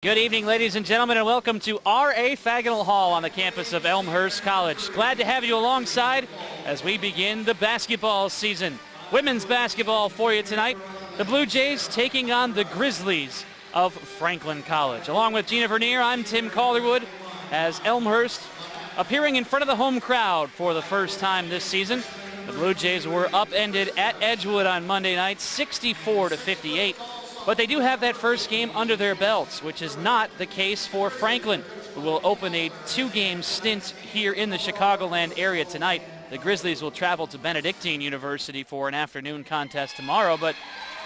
Good evening, ladies and gentlemen, and welcome to R.A. Faginal Hall on the campus of Elmhurst College. Glad to have you alongside as we begin the basketball season. Women's basketball for you tonight. The Blue Jays taking on the Grizzlies of Franklin College. Along with Gina Vernier, I'm Tim Calderwood as Elmhurst appearing in front of the home crowd for the first time this season. The Blue Jays were upended at Edgewood on Monday night, 64-58. But they do have that first game under their belts, which is not the case for Franklin, who will open a two-game stint here in the Chicagoland area tonight. The Grizzlies will travel to Benedictine University for an afternoon contest tomorrow. But,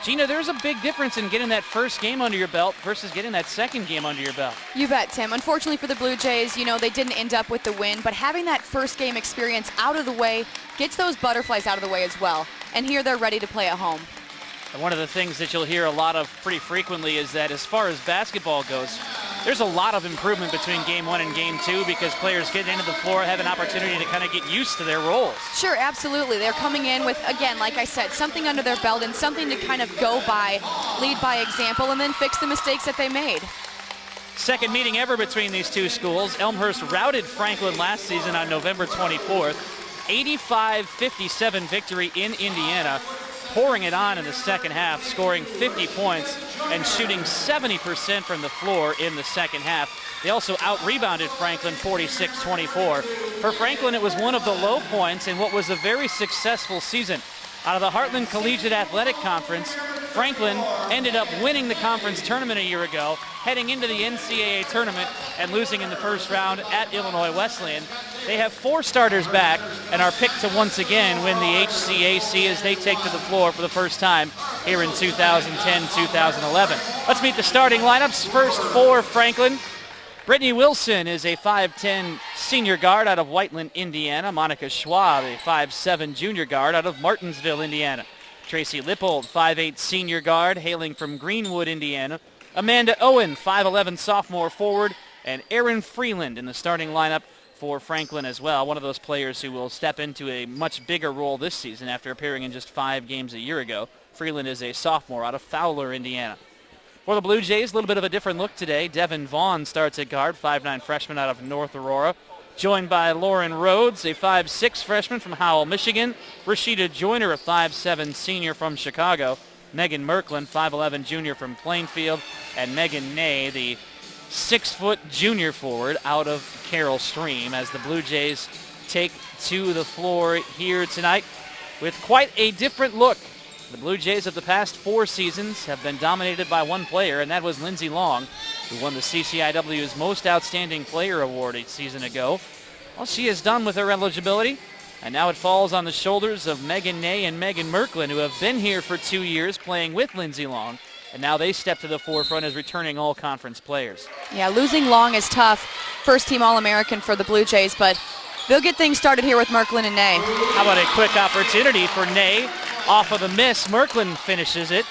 Gina, there's a big difference in getting that first game under your belt versus getting that second game under your belt. You bet, Tim. Unfortunately for the Blue Jays, they didn't end up with the win, but having that first game experience out of the way gets those butterflies out of the way as well. And here they're ready to play at home. And one of the things that you'll hear a lot of pretty frequently is that as far as basketball goes, there's a lot of improvement between game one and game two because players getting into the floor have an opportunity to kind of get used to their roles. Sure, absolutely. They're coming in with, again, like I said, something under their belt and something to kind of go by, lead by example, and then fix the mistakes that they made. Second meeting ever between these two schools. Elmhurst routed Franklin last season on November 24th. 85-57 victory in Indiana. Pouring it on in the second half, scoring 50 points and shooting 70% from the floor in the second half. They also out-rebounded Franklin 46-24. For Franklin, it was one of the low points in what was a very successful season. Out of the Heartland Collegiate Athletic Conference, Franklin ended up winning the conference tournament a year ago, heading into the NCAA tournament and losing in the first round at Illinois Wesleyan. They have four starters back and are picked to once again win the HCAC as they take to the floor for the first time here in 2010-2011. Let's meet the starting lineups. First for Franklin, Brittany Wilson is a 5'10 senior guard out of Whiteland, Indiana. Monica Schwab, a 5'7 junior guard out of Martinsville, Indiana. Tracy Lippold, 5'8 senior guard hailing from Greenwood, Indiana. Amanda Owen, 5'11 sophomore forward, and Erin Freeland in the starting lineup for Franklin as well. One of those players who will step into a much bigger role this season after appearing in just 5 games a year ago. Freeland is a sophomore out of Fowler, Indiana. For the Blue Jays, a little bit of a different look today. Devin Vaughn starts at guard, 5'9 freshman out of North Aurora. Joined by Lauren Rhodes, a 5'6 freshman from Howell, Michigan. Rashida Joyner, a 5'7 senior from Chicago. Megan Merklin, 5'11 junior from Plainfield. And Megan Ney, the 6-foot junior forward out of Carroll Stream, as the Blue Jays take to the floor here tonight with quite a different look. The Blue Jays of the past 4 seasons have been dominated by one player, and that was Lindsey Long, who won the CCIW's Most Outstanding Player Award a season ago. Well, she is done with her eligibility, and now it falls on the shoulders of Megan Ney and Megan Merklin, who have been here for 2 years playing with Lindsey Long, and now they step to the forefront as returning all-conference players. Yeah, losing Long is tough. First-team All-American for the Blue Jays, but they'll get things started here with Merklin and Ney. How about a quick opportunity for Ney? Off of the miss, Merklin finishes it,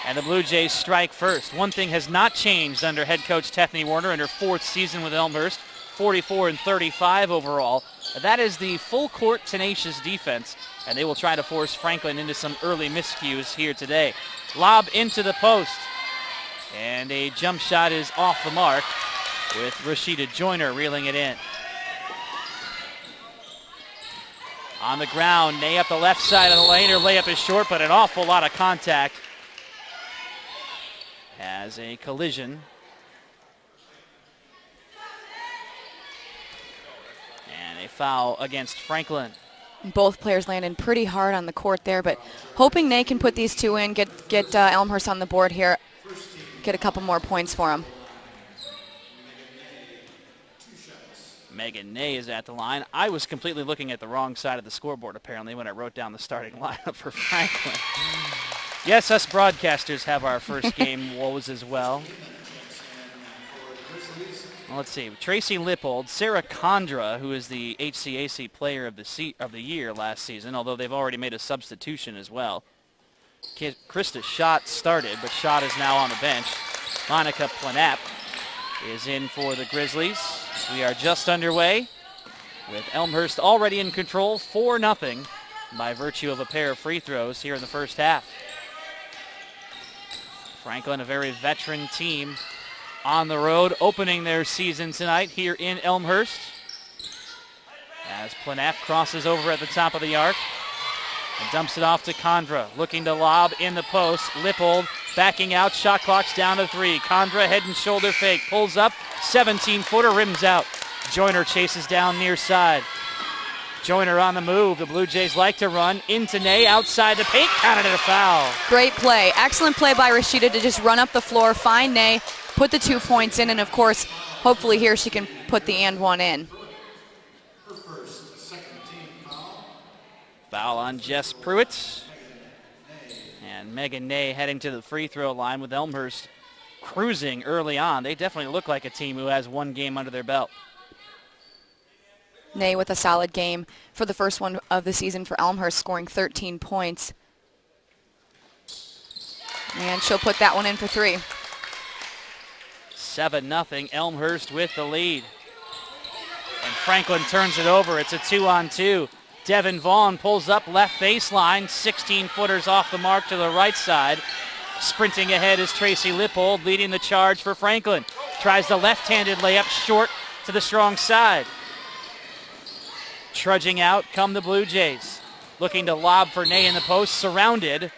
and the Blue Jays strike first. One thing has not changed under head coach Tethany Warner in her 4th season with Elmhurst, 44-35 overall. That is the full-court tenacious defense, and they will try to force Franklin into some early miscues here today. Lob into the post, and a jump shot is off the mark with Rashida Joyner reeling it in. On the ground, Ney up the left side of the lane. Her layup is short, but an awful lot of contact. Has a collision. And a foul against Franklin. Both players landing pretty hard on the court there, but hoping Ney can put these two in, get Elmhurst on the board here, get a couple more points for them. Megan Ney is at the line. I was completely looking at the wrong side of the scoreboard, apparently, when I wrote down the starting lineup for Franklin. Yes, us broadcasters have our first game woes as well. Let's see. Tracy Lippold, Sarah Condra, who is the HCAC Player of the Year last season, although they've already made a substitution as well. Krista Schott started, but Schott is now on the bench. Monica Planap is in for the Grizzlies. We are just underway with Elmhurst already in control, 4-0 by virtue of a pair of free throws here in the first half. Franklin, a very veteran team on the road, opening their season tonight here in Elmhurst. As Planap crosses over at the top of the arc and dumps it off to Condra, looking to lob in the post. Lippold backing out, shot clock's down to 3. Condra head and shoulder fake, pulls up, 17-footer, rims out. Joyner chases down near side. Joyner on the move. The Blue Jays like to run into Ney outside the paint, counted it a foul. Great play. Excellent play by Rashida to just run up the floor, find Ney, put the 2 points in, and of course, hopefully here she can put the and one in. Foul on Jess Pruitt. And Megan Ney heading to the free throw line with Elmhurst cruising early on. They definitely look like a team who has one game under their belt. Ney with a solid game for the first one of the season for Elmhurst, scoring 13 points. And she'll put that one in for 3. 7-0, Elmhurst with the lead. And Franklin turns it over. It's a 2-on-2. Devin Vaughn pulls up left baseline, 16-footers off the mark to the right side. Sprinting ahead is Tracy Lippold, leading the charge for Franklin. Tries the left-handed layup short to the strong side. Trudging out come the Blue Jays. Looking to lob for Ney in the post, surrounded.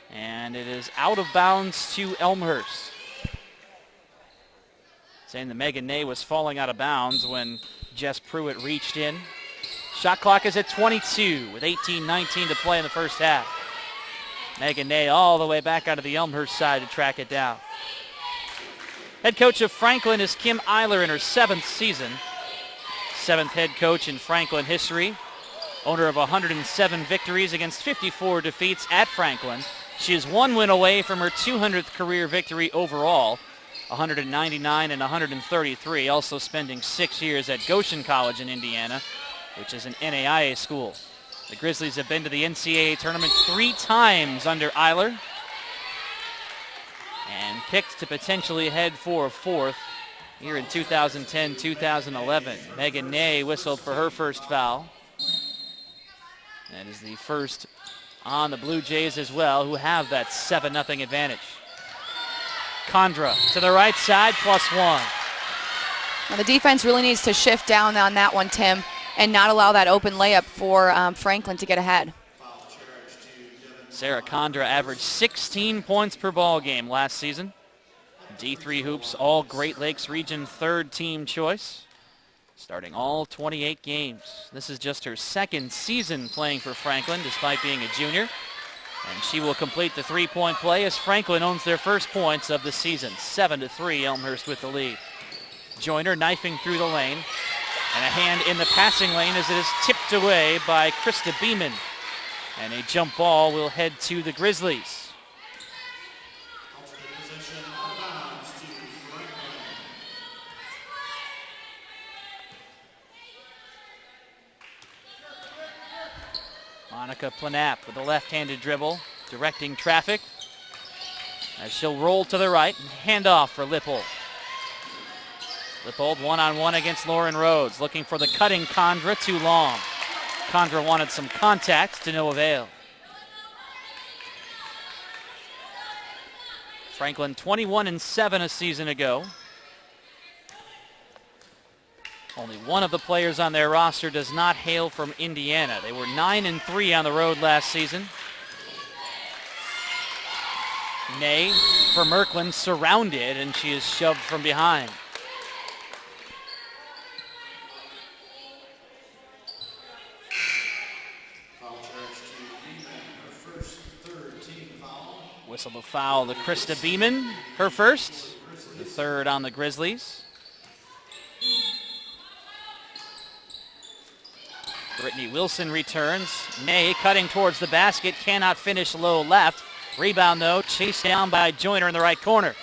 And it is out of bounds to Elmhurst. Saying that Megan Ney was falling out of bounds when Jess Pruitt reached in. Shot clock is at 22 with 18-19 to play in the first half. Megan Ney all the way back out of the Elmhurst side to track it down. Head coach of Franklin is Kim Eiler in her 7th season. 7th head coach in Franklin history. Owner of 107 victories against 54 defeats at Franklin. She is 1 win away from her 200th career victory overall. 199 and 133, also spending 6 years at Goshen College in Indiana, which is an NAIA school. The Grizzlies have been to the NCAA tournament 3 times under Eiler and picked to potentially head for a 4th here in 2010-2011. Megan Ney whistled for her first foul. That is the first on the Blue Jays as well, who have that 7-0 advantage. Condra to the right side, +1. Well, the defense really needs to shift down on that one, Tim, and not allow that open layup for Franklin to get ahead. Sarah Condra averaged 16 points per ball game last season. D3 Hoops, all Great Lakes region 3rd team choice. Starting all 28 games. This is just her 2nd season playing for Franklin, despite being a junior. And she will complete the 3-point play as Franklin owns their first points of the season. 7-3, Elmhurst with the lead. Joyner knifing through the lane. And a hand in the passing lane as it is tipped away by Krista Beeman. And a jump ball will head to the Grizzlies. Monica Planap with a left-handed dribble, directing traffic as she'll roll to the right and hand off for Lippold. Lippold one-on-one against Lauren Rhodes, looking for the cutting Condra, too long. Condra wanted some contact to no avail. Franklin 21-7 a season ago. Only one of the players on their roster does not hail from Indiana. They were 9-3 on the road last season. Ney for Merklin, surrounded, and she is shoved from behind. Whistle of foul to Krista Beeman, her first, the 3rd on the Grizzlies. Brittany Wilson returns. Ney cutting towards the basket, cannot finish low left. Rebound though, chased down by Joyner in the right corner.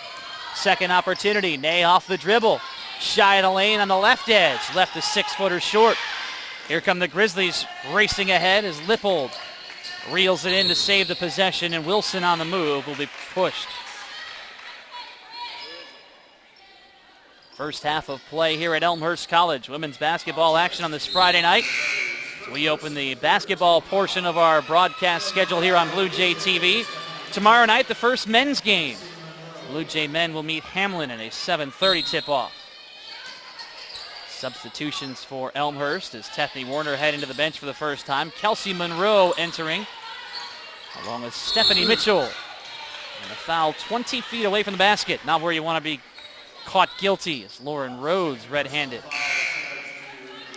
Second opportunity, Ney off the dribble. Shy of the lane on the left edge, left the 6-footer short. Here come the Grizzlies racing ahead as Lippold reels it in to save the possession, and Wilson on the move will be pushed. First half of play here at Elmhurst College. Women's basketball action on this Friday night. So we open the basketball portion of our broadcast schedule here on Blue Jay TV. Tomorrow night, the first men's game. Blue Jay men will meet Hamlin in a 7:30 tip-off. Substitutions for Elmhurst as Tethany Warner heading to the bench for the first time. Kelsey Monroe entering, along with Stephanie Mitchell. And a foul 20 feet away from the basket. Not where you want to be caught guilty as Lauren Rhodes red-handed.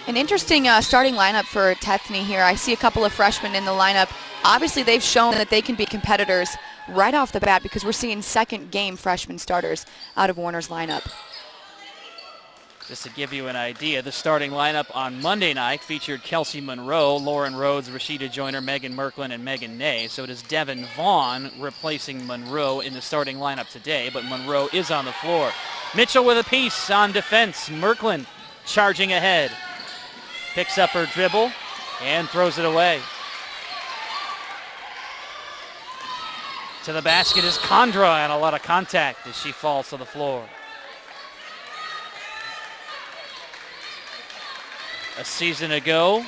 An interesting starting lineup for Tethany here. I see a couple of freshmen in the lineup. Obviously, they've shown that they can be competitors right off the bat because we're seeing second-game freshman starters out of Warner's lineup. Just to give you an idea, the starting lineup on Monday night featured Kelsey Monroe, Lauren Rhodes, Rashida Joyner, Megan Merklin, and Megan Ney. So it is Devin Vaughn replacing Monroe in the starting lineup today, but Monroe is on the floor. Mitchell with a piece on defense. Merklin charging ahead. Picks up her dribble and throws it away. To the basket is Condra, and a lot of contact as she falls to the floor. A season ago,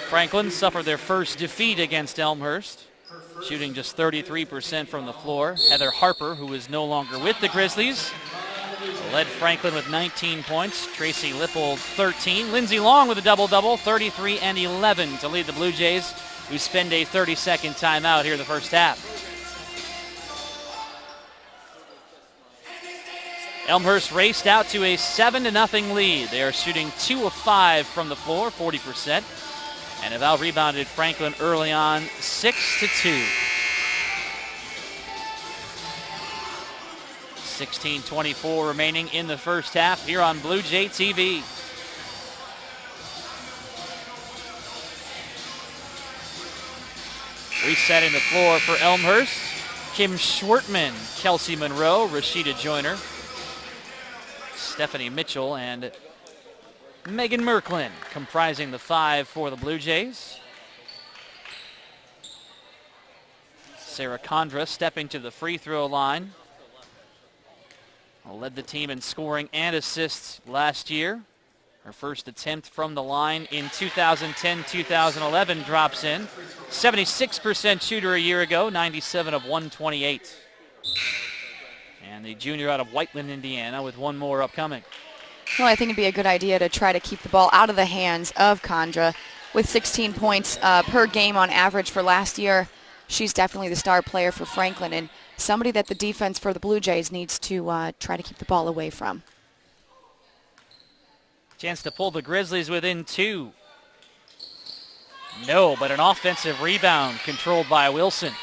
Franklin suffered their first defeat against Elmhurst, shooting just 33% from the floor. Heather Harper, who is no longer with the Grizzlies, led Franklin with 19 points. Tracy Lippold, 13. Lindsay Long with a double-double, 33 and 11 to lead the Blue Jays, who spend a 30-second timeout here in the first half. Elmhurst raced out to a 7-0 lead. They are shooting 2 of 5 from the floor, 40%, and have out-rebounded Franklin early on, 6-2. 16:24 remaining in the first half here on Blue Jay TV. Resetting the floor for Elmhurst. Kim Schwartman, Kelsey Monroe, Rashida Joyner, Stephanie Mitchell, and Megan Merklin comprising the 5 for the Blue Jays. Sarah Condra stepping to the free throw line. Led the team in scoring and assists last year. Her first attempt from the line in 2010-2011 drops in. 76% shooter a year ago, 97 of 128. And the junior out of Whiteland, Indiana, with one more upcoming. Well, I think it'd be a good idea to try to keep the ball out of the hands of Condra. With 16 points per game on average for last year, she's definitely the star player for Franklin and somebody that the defense for the Blue Jays needs to try to keep the ball away from. Chance to pull the Grizzlies within 2. No, but an offensive rebound controlled by Wilson.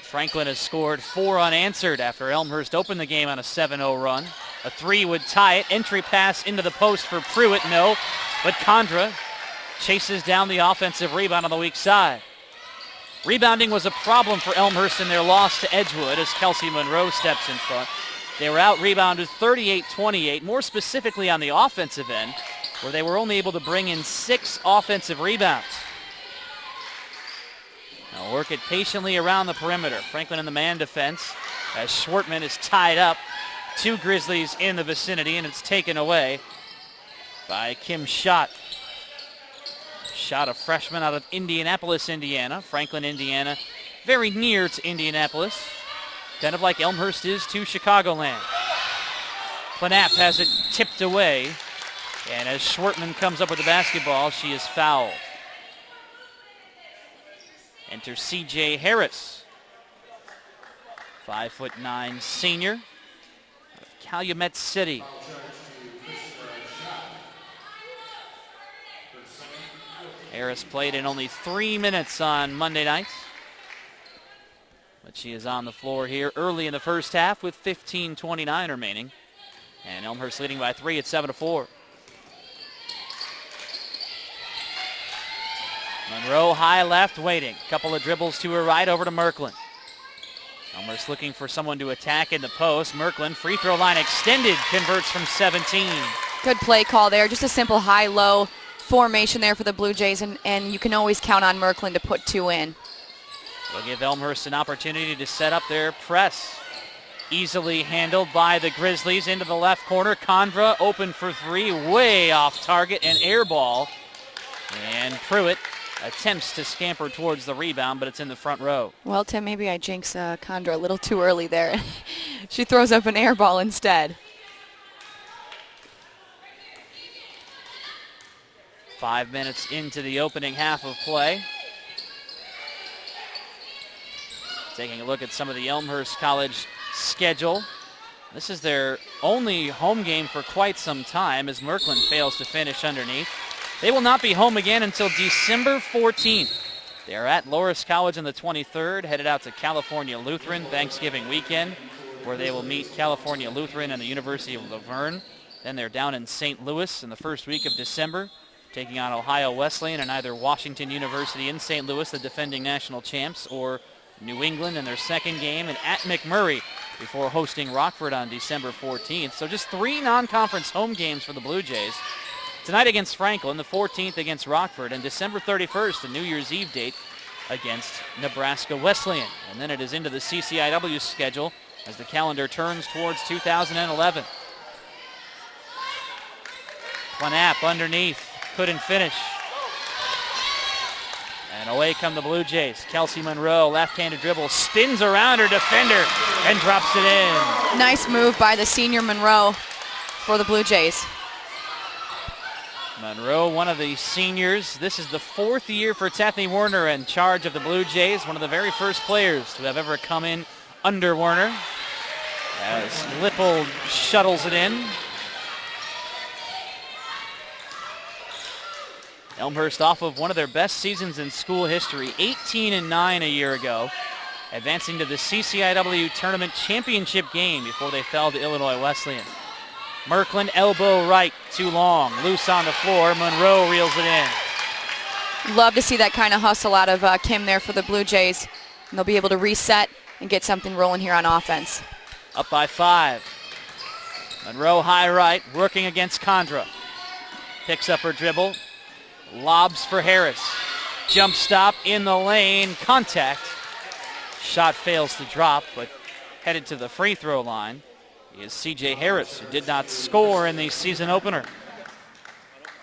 Franklin has scored 4 unanswered after Elmhurst opened the game on a 7-0 run. A 3 would tie it. Entry pass into the post for Pruitt, no. But Condra chases down the offensive rebound on the weak side. Rebounding was a problem for Elmhurst in their loss to Edgewood as Kelsey Monroe steps in front. They were out-rebounded 38-28, more specifically on the offensive end, where they were only able to bring in 6 offensive rebounds. Now work it patiently around the perimeter. Franklin in the man defense as Schwartman is tied up. 2 Grizzlies in the vicinity, and it's taken away by Kim Schott. Schott, a freshman out of Indianapolis, Indiana. Franklin, Indiana, very near to Indianapolis. Kind of like Elmhurst is to Chicagoland. Knapp has it tipped away, and as Schwartman comes up with the basketball, she is fouled. Enter C.J. Harris, 5'9" senior of Calumet City. Harris played in only 3 minutes on Monday night, but she is on the floor here early in the first half with 15:29 remaining, and Elmhurst leading by 3 at 7-4. Monroe high left, waiting. Couple of dribbles to her right, over to Merklin. Elmhurst looking for someone to attack in the post. Merklin, free throw line extended, converts from 17. Good play call there. Just a simple high-low formation there for the Blue Jays, and you can always count on Merklin to put 2 in. Will give Elmhurst an opportunity to set up their press. Easily handled by the Grizzlies into the left corner. Condra open for 3, way off target, and air ball. And Pruitt attempts to scamper towards the rebound, but it's in the front row. Well, Tim, maybe I jinx Condra a little too early there. She throws up an air ball instead. 5 minutes into the opening half of play. Taking a look at some of the Elmhurst College schedule. This is their only home game for quite some time as Merklin fails to finish underneath. They will not be home again until December 14th. They are at Loras College on the 23rd, headed out to California Lutheran Thanksgiving weekend, where they will meet California Lutheran and the University of Laverne. Then they're down in St. Louis in the first week of December, taking on Ohio Wesleyan and either Washington University in St. Louis, the defending national champs, or New England in their second game, and at McMurray before hosting Rockford on December 14th. So just 3 non-conference home games for the Blue Jays. Tonight against Franklin, the 14th against Rockford, and December 31st, a New Year's Eve date, against Nebraska Wesleyan. And then it is into the CCIW schedule as the calendar turns towards 2011. Knapp underneath, couldn't finish. And away come the Blue Jays. Kelsey Monroe, left-handed dribble, spins around her defender and drops it in. Nice move by the senior Monroe for the Blue Jays. Monroe, one of the seniors. This is the 4th year for Tethny Werner in charge of the Blue Jays, one of the very first players to have ever come in under Werner. As Lippold shuttles it in. Elmhurst off of one of their best seasons in school history, 18-9 a year ago, advancing to the CCIW Tournament Championship game before they fell to Illinois Wesleyan. Merklin, elbow right, too long, loose on the floor. Monroe reels it in. Love to see that kind of hustle out of Kim there for the Blue Jays. And they'll be able to reset and get something rolling here on offense. Up by 5. Monroe high right, working against Condra. Picks up her dribble. Lobs for Harris. Jump stop in the lane. Contact. Shot fails to drop, but headed to the free throw line is C.J. Harris, who did not score in the season opener.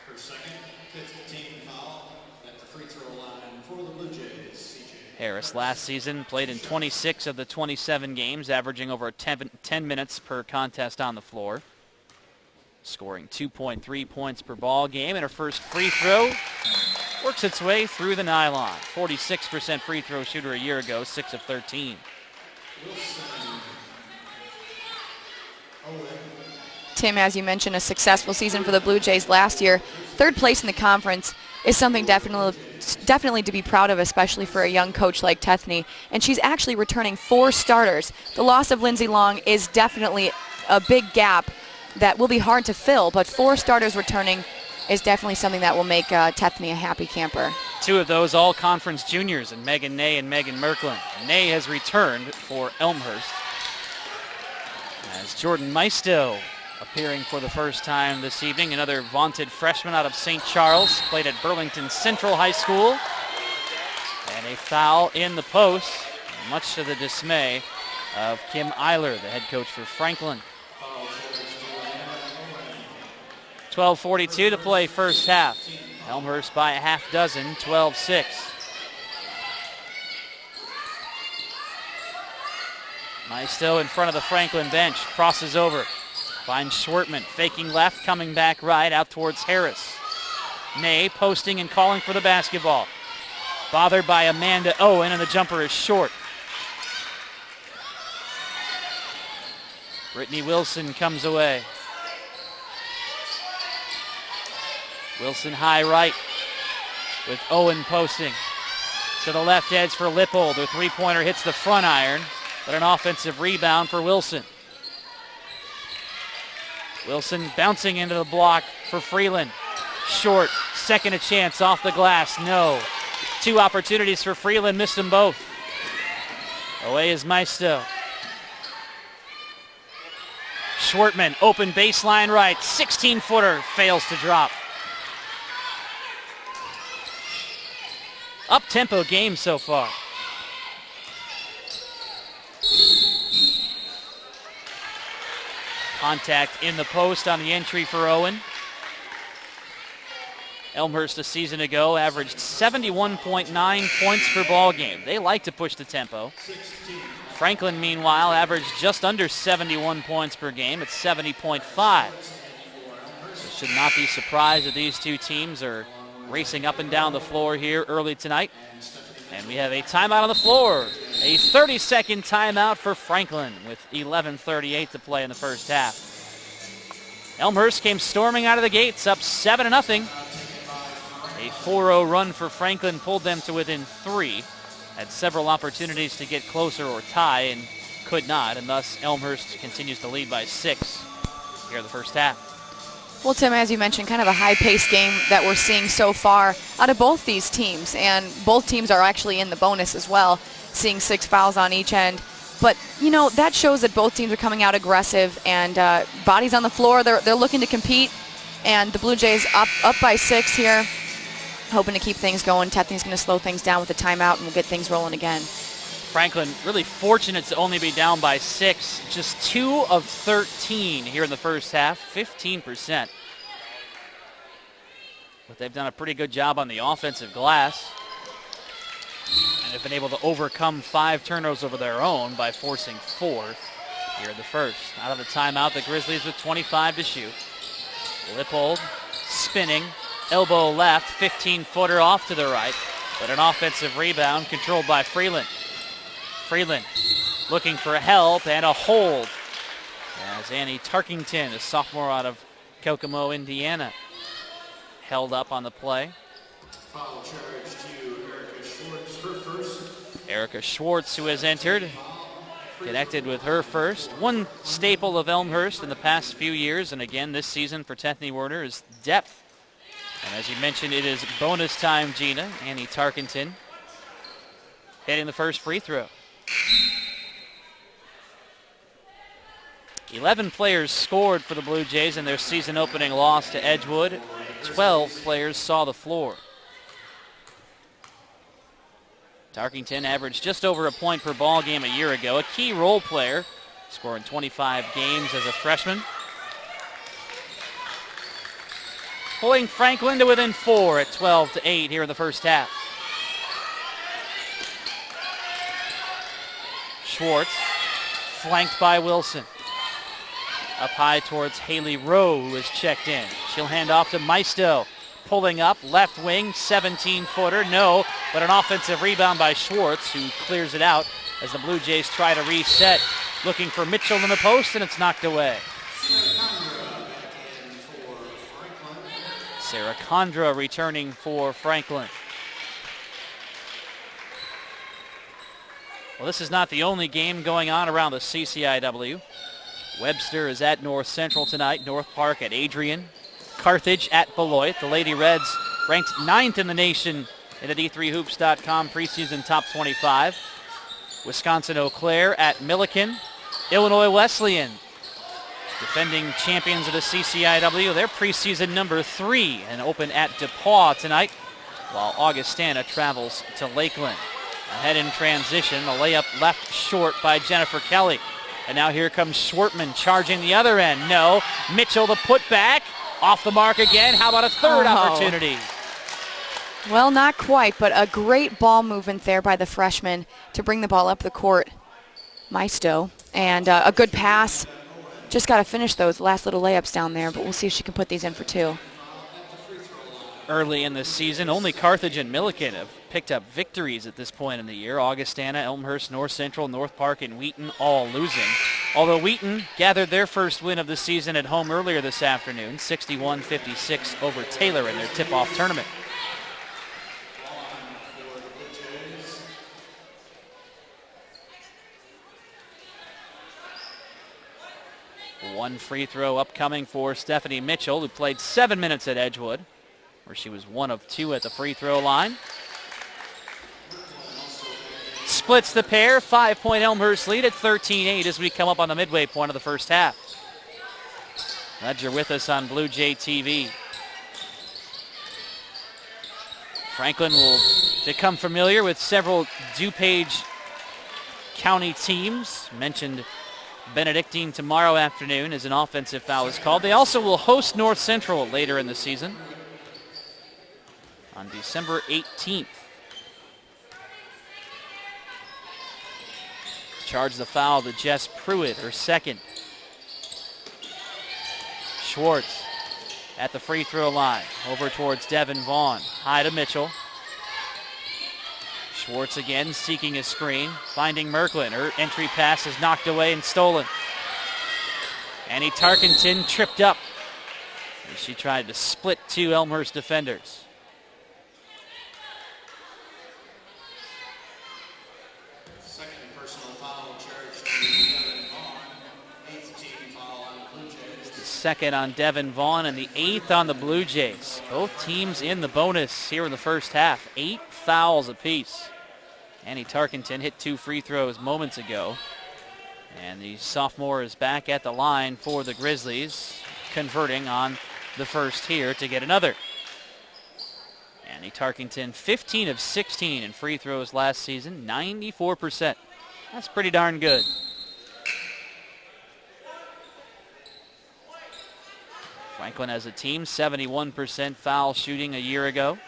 Her second, 5th team foul at the free throw line for the Blue Jays, C.J. Harris last season played in 26 of the 27 games, averaging over 10 minutes per contest on the floor. Scoring 2.3 points per ball game, and her first free throw works its way through the nylon. 46% free throw shooter a year ago, 6 of 13. Tim, as you mentioned, a successful season for the Blue Jays last year. 3rd place in the conference is something definitely to be proud of, especially for a young coach like Tethny. And she's actually returning 4 starters. The loss of Lindsay Long is definitely a big gap that will be hard to fill, but 4 starters returning is definitely something that will make Tethny a happy camper. 2 of those all-conference juniors, and Megan Ney and Megan Merklin. Ney has returned for Elmhurst, as Jordan Maisto appearing for the first time this evening. Another vaunted freshman out of St. Charles, played at Burlington Central High School. And a foul in the post, much to the dismay of Kim Eiler, the head coach for Franklin. 12:42 to play first half. Elmhurst by a half dozen, 12-6. Maisto in front of the Franklin bench, crosses over. Finds Schwertman, faking left, coming back right, out towards Harris. Ney posting and calling for the basketball. Bothered by Amanda Owen, and the jumper is short. Brittany Wilson comes away. Wilson high right with Owen posting. To the left edge for Lippold. Her 3-pointer hits the front iron, but an offensive rebound for Wilson. Wilson bouncing into the block for Freeland. Short, second a chance off the glass, no. 2 opportunities for Freeland, missed them both. Away is Maisto. Schwertman, open baseline right, 16-footer, fails to drop. Up-tempo game so far. Contact in the post on the entry for Owen. Elmhurst a season ago averaged 71.9 points per ball game. They like to push the tempo. Franklin, meanwhile, averaged just under 71 points per game at 70.5. So should not be surprised that these two teams are racing up and down the floor here early tonight. And we have a timeout on the floor. A 30-second timeout for Franklin with 11:38 to play in the first half. Elmhurst came storming out of the gates, up 7-0. A 4-0 run for Franklin pulled them to within 3. Had several opportunities to get closer or tie and could not, and thus Elmhurst continues to lead by 6 here in the first half. Well, Tim, as you mentioned, kind of a high-paced game that we're seeing so far out of both these teams, and both teams are actually in the bonus as well, seeing 6 fouls on each end. But, you know, that shows that both teams are coming out aggressive and bodies on the floor. They're looking to compete, and the Blue Jays up by 6 here, hoping to keep things going. Tetney's going to slow things down with a timeout, and we'll get things rolling again. Franklin really fortunate to only be down by 6, just 2 of 13 here in the first half, 15%. But they've done a pretty good job on the offensive glass and have been able to overcome 5 turnovers of their own by forcing 4 here in the first. Out of the timeout, the Grizzlies with 25 to shoot. Lippold spinning, elbow left, 15-footer off to the right, but an offensive rebound controlled by Freeland. Freeland looking for help and a hold as Annie Tarkington, a sophomore out of Kokomo, Indiana, held up on the play. Foul charge to Erica Schwartz, her first. Erica Schwartz, who has entered, connected with her first. One staple of Elmhurst in the past few years, and again this season for Tetney Werner, is depth. And as you mentioned, it is bonus time, Gina. Annie Tarkington hitting the first free throw. 11 players scored for the Blue Jays in their season opening loss to Edgewood. 12 players saw the floor. Tarkington averaged just over a point per ball game a year ago. A key role player, scoring 25 games as a freshman. Pulling Franklin to within 4 at 12-8 here in the first half. Schwartz, flanked by Wilson. Up high towards Haley Rowe, who is checked in. She'll hand off to Maisto. Pulling up, left wing, 17-footer, no, but an offensive rebound by Schwartz, who clears it out as the Blue Jays try to reset. Looking for Mitchell in the post, and it's knocked away. Sarah Condra returning for Franklin. Well, this is not the only game going on around the CCIW. Webster is at North Central tonight. North Park at Adrian. Carthage at Beloit. The Lady Reds ranked 9th in the nation in the D3Hoops.com preseason top 25. Wisconsin Eau Claire at Milliken. Illinois Wesleyan, defending champions of the CCIW. They're preseason number 3 and open at DePauw tonight, while Augustana travels to Lakeland. Ahead in transition, the layup left short by Jennifer Kelly. And now here comes Schwartman charging the other end. No. Mitchell the putback. Off the mark again. How about a third opportunity? Well, not quite, but a great ball movement there by the freshman to bring the ball up the court. Maisto. And a good pass. Just got to finish those last little layups down there, but we'll see if she can put these in for 2. Early in the season, only Carthage and Milliken have picked up victories at this point in the year. Augustana, Elmhurst, North Central, North Park, and Wheaton all losing. Although Wheaton gathered their first win of the season at home earlier this afternoon, 61-56 over Taylor in their tip-off tournament. One free throw upcoming for Stephanie Mitchell, who played 7 minutes at Edgewood, where she was 1 of 2 at the free throw line. Splits the pair, 5-point Elmhurst lead at 13-8 as we come up on the midway point of the first half. Glad you're with us on Blue Jay TV. Franklin will become familiar with several DuPage County teams. Mentioned Benedictine tomorrow afternoon as an offensive foul is called. They also will host North Central later in the season. on December 18th. Charged the foul to Jess Pruitt, her second. Schwartz at the free throw line. Over towards Devin Vaughn. High to Mitchell. Schwartz again seeking a screen. Finding Merklin. Her entry pass is knocked away and stolen. Annie Tarkenton tripped up as she tried to split two Elmhurst defenders. Second personal foul charged to Devin Vaughn. 8th team foul on the Blue Jays. The second on Devin Vaughn and the 8th on the Blue Jays. Both teams in the bonus here in the first half. 8 fouls apiece. Annie Tarkenton hit 2 free throws moments ago. And the sophomore is back at the line for the Grizzlies, converting on the first here to get another. Annie Tarkenton, 15 of 16 in free throws last season, 94%. That's pretty darn good. Franklin as a team, 71% foul shooting a year ago.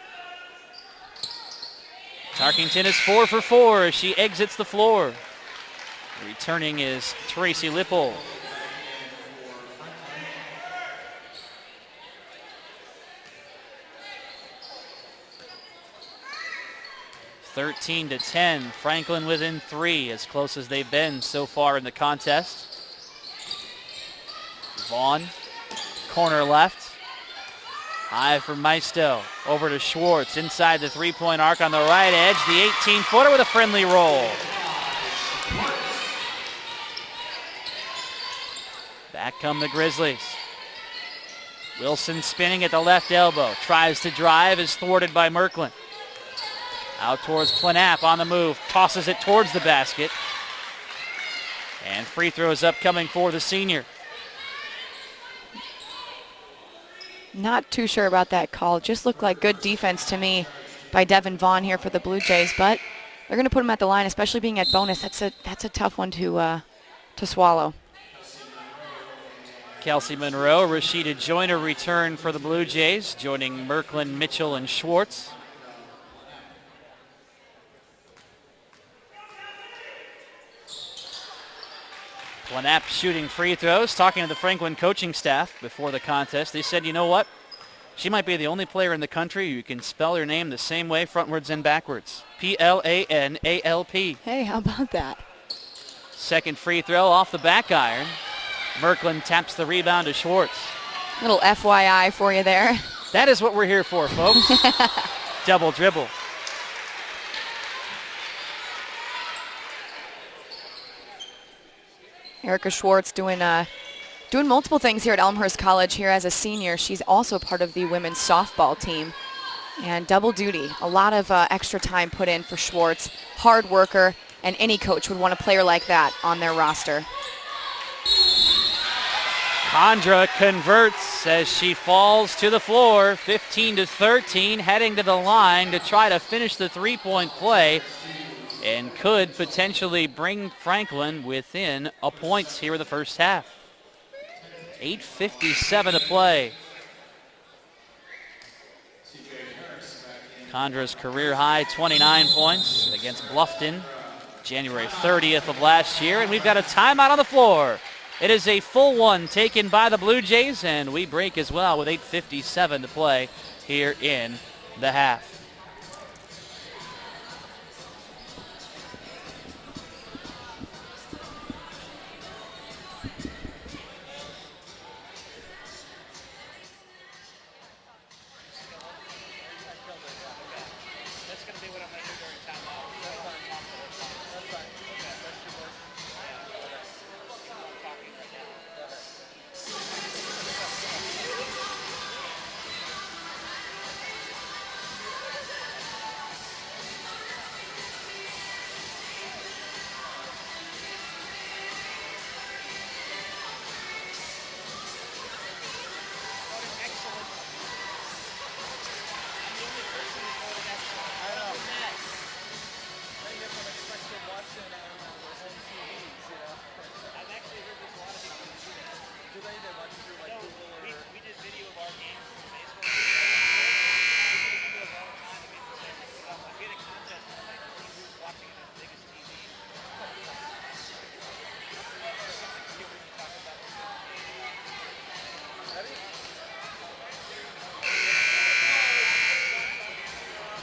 Tarkenton is 4 for 4 as she exits the floor. Returning is Tracy Lipple. (13-10). Franklin within 3, as close as they've been so far in the contest. Vaughn, corner left. High for Maisto. Over to Schwartz inside the three-point arc on the right edge. The 18-footer with a friendly roll. Back come the Grizzlies. Wilson spinning at the left elbow. Tries to drive, is thwarted by Merklin. Out towards Planap on the move. Tosses it towards the basket. And free throws upcoming for the senior. Not too sure about that call. Just looked like good defense to me by Devin Vaughn here for the Blue Jays, but they're going to put him at the line, especially being at bonus. That's a tough one to swallow. Kelsey Monroe, Rashida Joyner return for the Blue Jays, joining Merklin, Mitchell, and Schwartz. Planap shooting free throws. Talking to the Franklin coaching staff before the contest, they said, you know what? She might be the only player in the country who can spell her name the same way, frontwards and backwards. Planalp. Hey, how about that? Second free throw off the back iron. Merklin taps the rebound to Schwartz. Little FYI for you there. That is what we're here for, folks. Double dribble. Erica Schwartz doing multiple things here at Elmhurst College here as a senior. She's also part of the women's softball team. And double duty, a lot of extra time put in for Schwartz. Hard worker, and any coach would want a player like that on their roster. Condra converts as she falls to the floor, 15-13, heading to the line to try to finish the three-point play and could potentially bring Franklin within a point here in the first half. 8:57 to play. Condra's career high 29 points against Bluffton January 30th of last year, and we've got a timeout on the floor. It is a full one taken by the Blue Jays, and we break as well with 8:57 to play here in the half.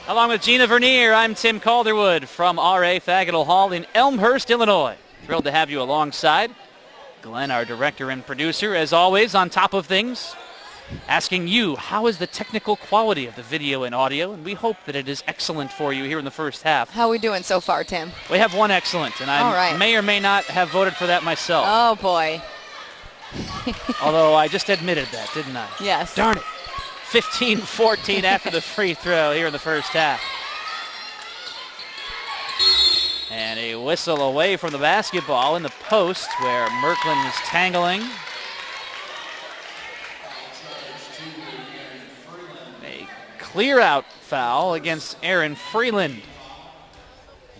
Along with Gina Vernier, I'm Tim Calderwood from R.A. Fagottle Hall in Elmhurst, Illinois. Thrilled to have you alongside. Glenn, our director and producer, as always, on top of things, asking you, how is the technical quality of the video and audio? And we hope that it is excellent for you here in the first half. How are we doing so far, Tim? We have one excellent, and I All right. may or may not have voted for that myself. Oh, boy. Although I just admitted that, didn't I? Yes. Darn it. 15-14 after the free throw here in the first half. And a whistle away from the basketball in the post where Merklin was tangling. A clear-out foul against Aaron Freeland.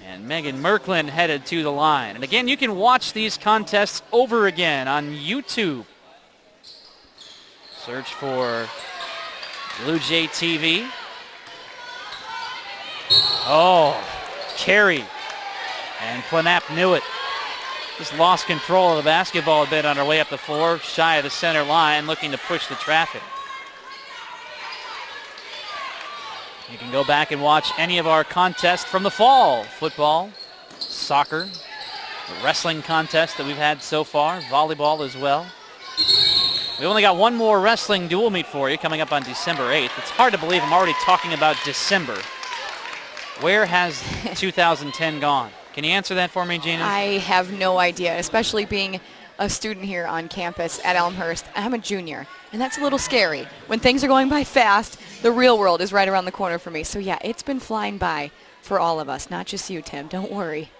And Megan Merklin headed to the line. And again, you can watch these contests over again on YouTube. Search for Blue Jay TV. Oh, carry. And Planap knew it. Just lost control of the basketball a bit on her way up the floor, shy of the center line, looking to push the traffic. You can go back and watch any of our contests from the fall. Football, soccer, the wrestling contest that we've had so far, volleyball as well. We only got one more wrestling dual meet for you coming up on December 8th. It's hard to believe I'm already talking about December. Where has 2010 gone? Can you answer that for me, Gina? I have no idea, especially being a student here on campus at Elmhurst. I'm a junior, and that's a little scary. When things are going by fast, the real world is right around the corner for me. So, yeah, it's been flying by for all of us, not just you, Tim. Don't worry.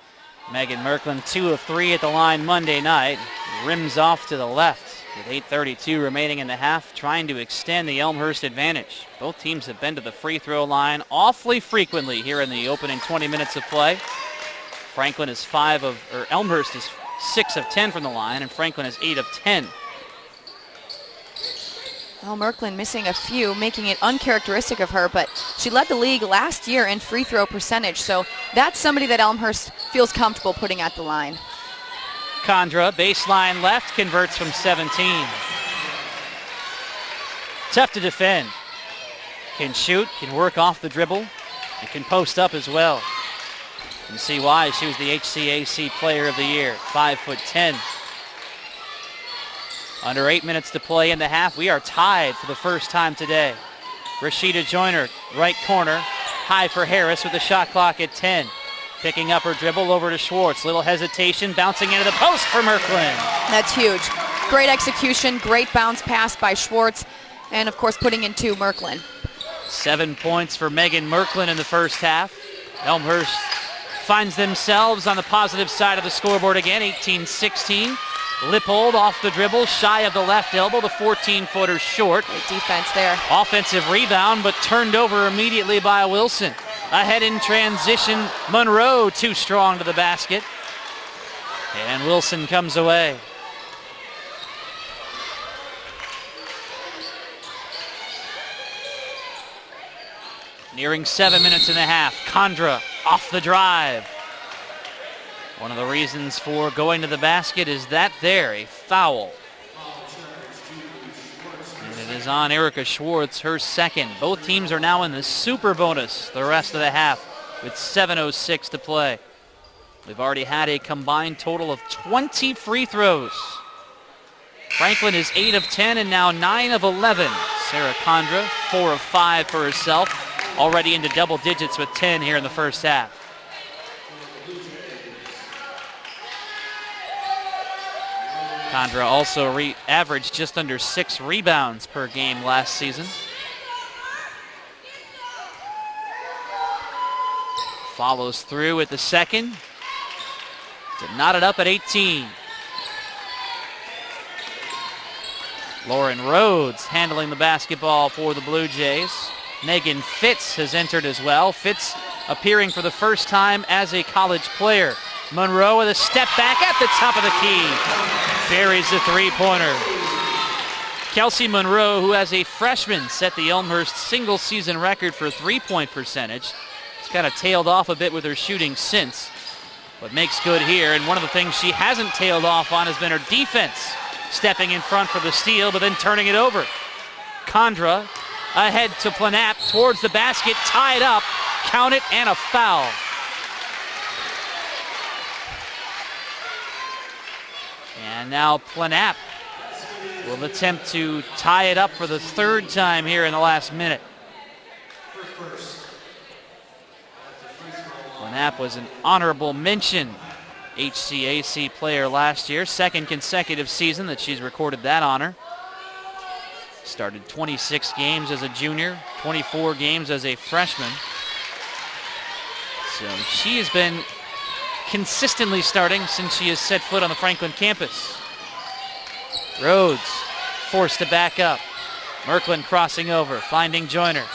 Megan Merklin, 2 of 3 at the line Monday night. Rims off to the left with 8:32 remaining in the half, trying to extend the Elmhurst advantage. Both teams have been to the free throw line awfully frequently here in the opening 20 minutes of play. Elmhurst is 6 of 10 from the line, and Franklin is 8 of 10. Well, Merklin missing a few, making it uncharacteristic of her, but she led the league last year in free throw percentage, so that's somebody that Elmhurst feels comfortable putting at the line. Condra, baseline left, converts from 17. Tough to defend. Can shoot, can work off the dribble, and can post up as well. You can see why she was the HCAC Player of the Year, 5'10". Under 8 minutes to play in the half. We are tied for the first time today. Rashida Joyner, right corner, high for Harris with the shot clock at 10. Picking up her dribble over to Schwartz. Little hesitation, bouncing into the post for Merklin. That's huge. Great execution, great bounce pass by Schwartz, and of course putting in 2 Merklin. 7 points for Megan Merklin in the first half. Elmhurst finds themselves on the positive side of the scoreboard again, 18-16. Lippold off the dribble, shy of the left elbow, the 14-footer short. Great defense there. Offensive rebound, but turned over immediately by Wilson. Ahead in transition, Monroe too strong to the basket. And Wilson comes away. Nearing 7 minutes and a half. Condra off the drive. One of the reasons for going to the basket is that there, a foul. And it is on Erica Schwartz, her second. Both teams are now in the super bonus the rest of the half with 7:06 to play. We've already had a combined total of 20 free throws. Franklin is 8 of 10 and now 9 of 11. Sarah Condra, 4 of 5 for herself, already into double digits with 10 here in the first half. Condra also averaged just under 6 rebounds per game last season. Follows through with the second to knot it up at 18. Lauren Rhodes handling the basketball for the Blue Jays. Megan Fitz has entered as well. Fitz appearing for the first time as a college player. Monroe with a step back at the top of the key. Buries the three-pointer. Kelsey Monroe, who as a freshman set the Elmhurst single-season record for three-point percentage. It's kind of tailed off a bit with her shooting since, but makes good here. And one of the things she hasn't tailed off on has been her defense. Stepping in front for the steal, but then turning it over. Condra ahead to Planap towards the basket, tied up. count it, and a foul. And now Planap will attempt to tie it up for the third time here in the last minute. Planap was an honorable mention HCAC player last year, second consecutive season that she's recorded that honor. Started 26 games as a junior, 24 games as a freshman. So she has been consistently starting since she has set foot on the Franklin campus. Rhodes forced to back up. Merklin crossing over, finding Joyner.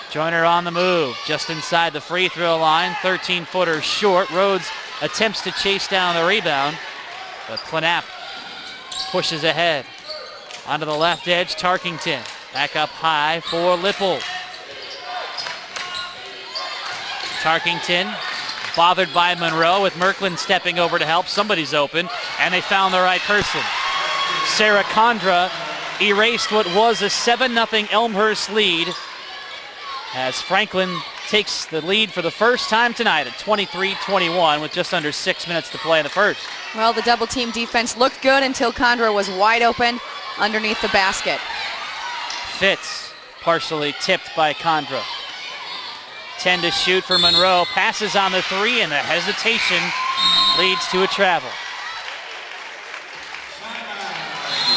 Joyner on the move, just inside the free throw line, 13-footer short. Rhodes attempts to chase down the rebound, but Planap pushes ahead. Onto the left edge, Tarkington. Back up high for Lipple. Tarkington bothered by Monroe with Merklin stepping over to help. Somebody's open, and they found the right person. Sarah Condra erased what was a 7-0 Elmhurst lead as Franklin takes the lead for the first time tonight at 23-21 with just under 6 minutes to play in the first. Well, the double team defense looked good until Condra was wide open underneath the basket. Fitz partially tipped by Condra. 10 to shoot for Monroe. Passes on the three, and the hesitation leads to a travel.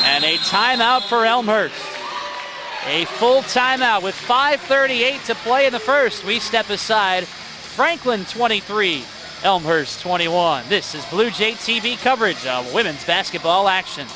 And a timeout for Elmhurst. A full timeout with 5:38 to play in the first. We step aside. Franklin 23, Elmhurst 21. This is Blue Jay TV coverage of women's basketball action.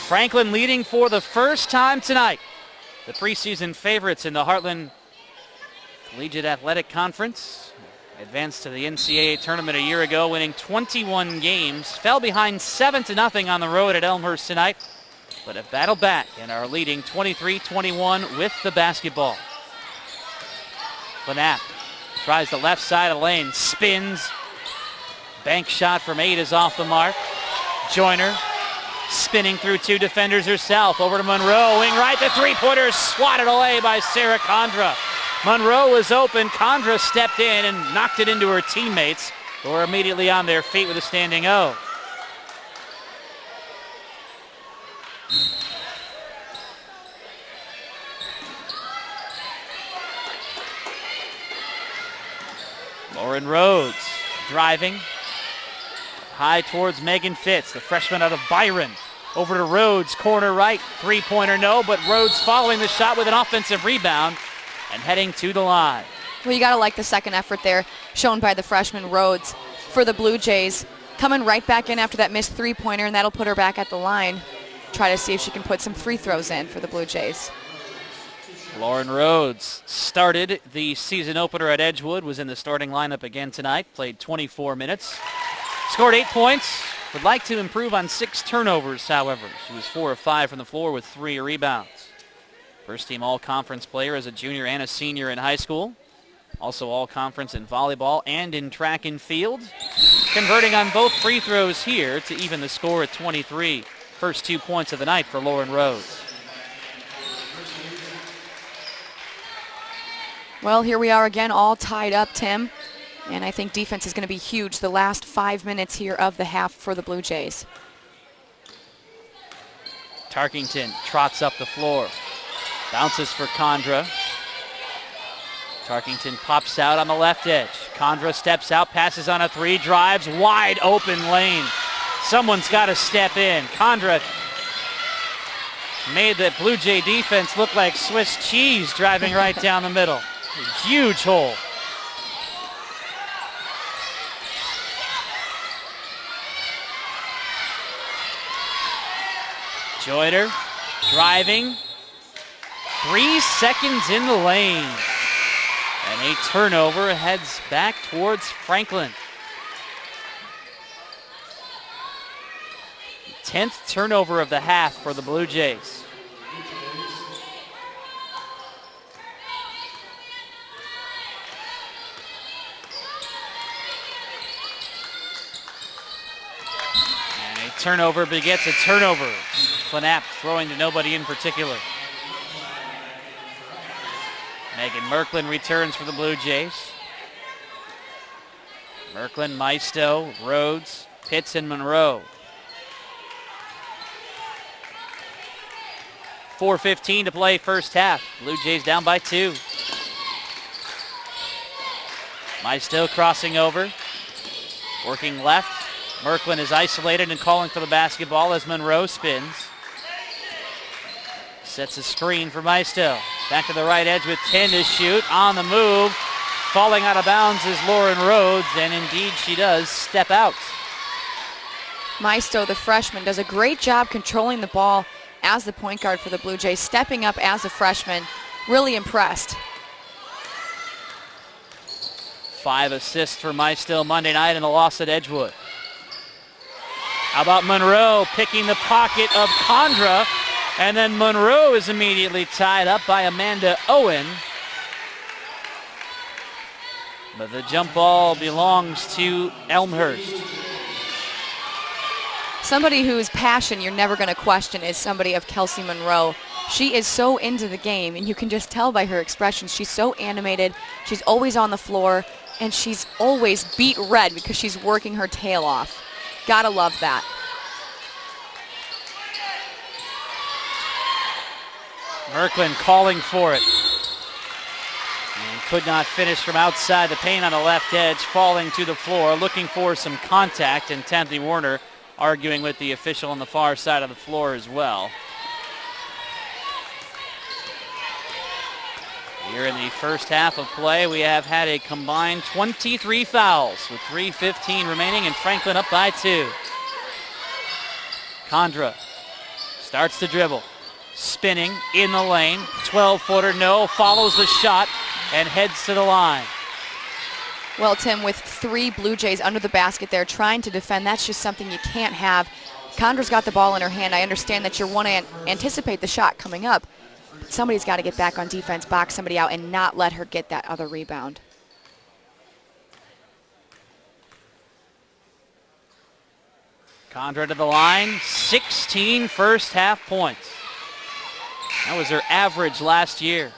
Franklin leading for the first time tonight. The preseason favorites in the Heartland Collegiate Athletic Conference advanced to the NCAA tournament a year ago, winning 21 games. Fell behind 7-0 on the road at Elmhurst tonight, but have battled back and are leading 23-21 with the basketball. Planap tries the left side of the lane, spins. Bank shot from 8 is off the mark. Joyner spinning through two defenders herself. Over to Monroe, wing right, the three-pointer swatted away by Sarah Condra. Monroe was open. Condra stepped in and knocked it into her teammates, who are immediately on their feet with a standing O. Lauren Rhodes driving high towards Megan Fitz, the freshman out of Byron. Over to Rhodes, corner right, three-pointer no, but Rhodes following the shot with an offensive rebound and heading to the line. Well, you got to like the second effort there shown by the freshman Rhodes for the Blue Jays. Coming right back in after that missed three-pointer, and that'll put her back at the line. Try to see if she can put some free throws in for the Blue Jays. Lauren Rhodes started the season opener at Edgewood, was in the starting lineup again tonight, played 24 minutes. Scored 8 points. Would like to improve on 6 turnovers, however. She was 4 of 5 from the floor with 3 rebounds. First team all-conference player as a junior and a senior in high school. Also all-conference in volleyball and in track and field. Converting on both free throws here to even the score at 23. First 2 points of the night for Lauren Rhodes. Well, here we are again, all tied up, Tim. And I think defense is going to be huge the last 5 minutes here of the half for the Blue Jays. Tarkington trots up the floor. Bounces for Condra. Tarkington pops out on the left edge. Condra steps out, passes on a three, drives, wide open lane. Someone's got to step in. Condra made the Blue Jay defense look like Swiss cheese driving right down the middle. A huge hole. Joyner driving. 3 seconds in the lane. And a turnover heads back towards Franklin. 10th turnover of the half for the Blue Jays. And a turnover begets a turnover. Knapp throwing to nobody in particular. Megan Merklin returns for the Blue Jays. Merklin, Maisto, Rhodes, Pitts, and Monroe. 4:15 to play first half. Blue Jays down by 2. Maisto crossing over. Working left. Merklin is isolated and calling for the basketball as Monroe spins. Sets a screen for Maisto. Back to the right edge with 10 to shoot. On the move. Falling out of bounds is Lauren Rhodes, and indeed she does step out. Maisto, the freshman, does a great job controlling the ball as the point guard for the Blue Jays, stepping up as a freshman. Really impressed. 5 assists for Maisto Monday night in a loss at Edgewood. How about Monroe picking the pocket of Condra? And then Monroe is immediately tied up by Amanda Owen. But the jump ball belongs to Elmhurst. Somebody whose passion you're never going to question is somebody of Kelsey Monroe. She is so into the game, and you can just tell by her expressions. She's so animated. She's always on the floor, and she's always beat red because she's working her tail off. Gotta love that. Merklin calling for it. And could not finish from outside the paint on the left edge, falling to the floor, looking for some contact, and Timothy Warner arguing with the official on the far side of the floor as well. Here in the first half of play, we have had a combined 23 fouls with 3:15 remaining, and Franklin up by 2. Condra starts to dribble. Spinning in the lane, 12-footer, no, follows the shot and heads to the line. Well, Tim, with 3 Blue Jays under the basket there trying to defend, that's just something you can't have. Condra's got the ball in her hand. I understand that you want to anticipate the shot coming up. But somebody's got to get back on defense, box somebody out, and not let her get that other rebound. Condra to the line, 16 first half points. That was her average last year.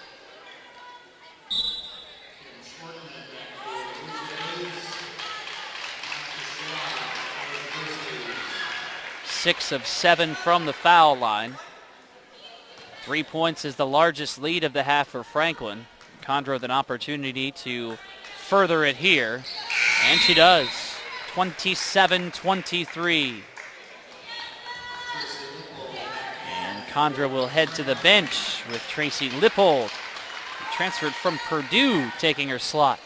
Six of 7 from the foul line. 3 points is the largest lead of the half for Franklin. Condra with an opportunity to further it here, and she does. 27-23. Condra will head to the bench with Tracy Lippold, transferred from Purdue, taking her slot.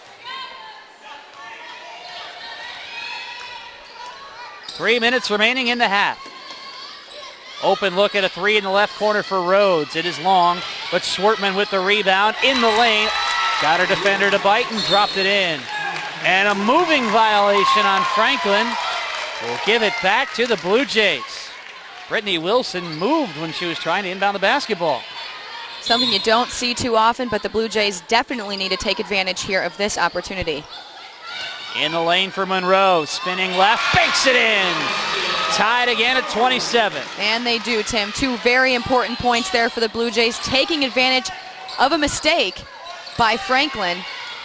3 minutes remaining in the half. Open look at a 3 in the left corner for Rhodes. It is long, but Schwartman with the rebound in the lane. Got her defender to bite and dropped it in. And a moving violation on Franklin will give it back to the Blue Jays. Brittany Wilson moved when she was trying to inbound the basketball. Something you don't see too often, but the Blue Jays definitely need to take advantage here of this opportunity. In the lane for Monroe, spinning left, banks it in. Tied again at 27. And they do, Tim. 2 very important points there for the Blue Jays, taking advantage of a mistake by Franklin,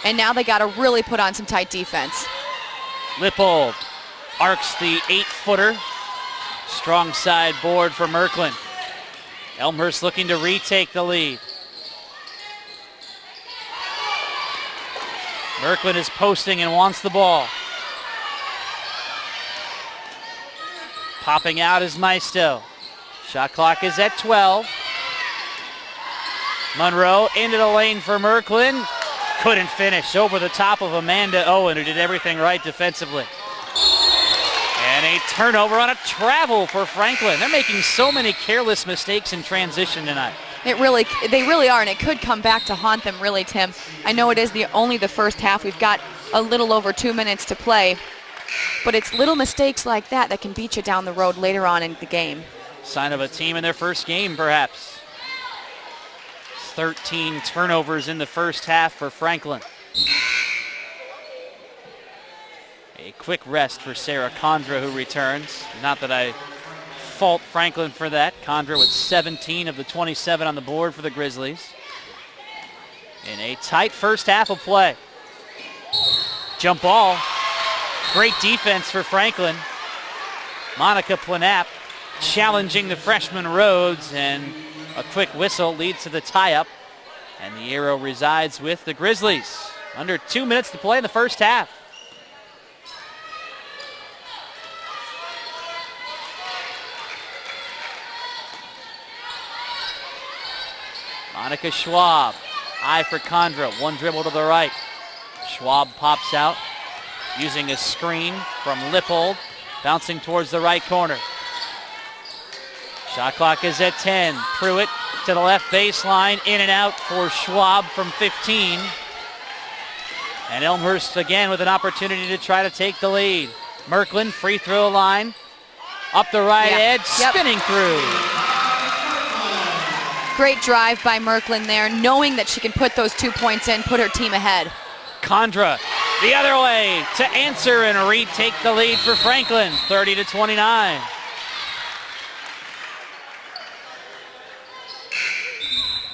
and now they got to really put on some tight defense. Lippold arcs the 8-footer. Strong side board for Merklin. Elmhurst looking to retake the lead. Merklin is posting and wants the ball. Popping out is Maisto. Shot clock is at 12. Monroe into the lane for Merklin. Couldn't finish. Over the top of Amanda Owen, who did everything right defensively. And a turnover on a travel for Franklin. They're making so many careless mistakes in transition tonight. They really are, and it could come back to haunt them, really, Tim. I know it is only the first half. We've got a little over 2 minutes to play, but it's little mistakes like that that can beat you down the road later on in the game. Sign of a team in their first game, perhaps. 13 turnovers in the first half for Franklin. A quick rest for Sarah Condra, who returns. Not that I fault Franklin for that. Condra with 17 of the 27 on the board for the Grizzlies. In a tight first half of play. Jump ball. Great defense for Franklin. Monica Planap challenging the freshman Rhodes, and a quick whistle leads to the tie-up. And the arrow resides with the Grizzlies. Under 2 minutes to play in the first half. Monica Schwab, eye for Condra, one dribble to the right. Schwab pops out, using a screen from Lippold, bouncing towards the right corner. Shot clock is at 10. Pruitt to the left baseline, in and out for Schwab from 15. And Elmhurst again with an opportunity to try to take the lead. Merklin, free throw line, up the right edge, spinning through. Great drive by Merklin there, knowing that she can put those 2 points in, put her team ahead. Condra the other way to answer and retake the lead for Franklin, 30-29.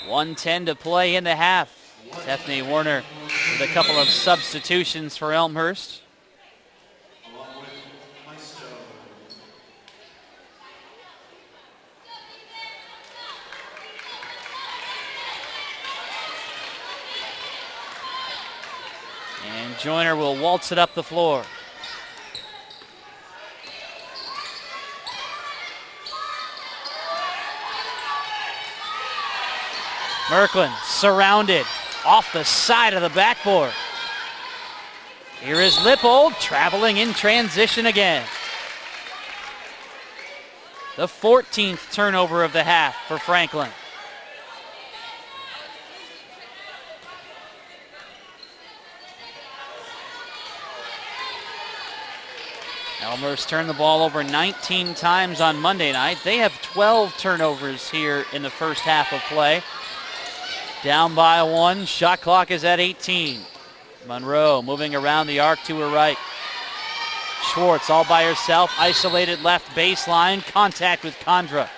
.110 to play in the half. Stephanie Warner with a couple of substitutions for Elmhurst. And Joyner will waltz it up the floor. Merklin surrounded off the side of the backboard. Here is Lippold traveling in transition again. The 14th turnover of the half for Franklin. Elmhurst turned the ball over 19 times on Monday night. They have 12 turnovers here in the first half of play. Down by 1, shot clock is at 18. Monroe moving around the arc to her right. Schwartz all by herself, isolated left baseline, contact with Condra.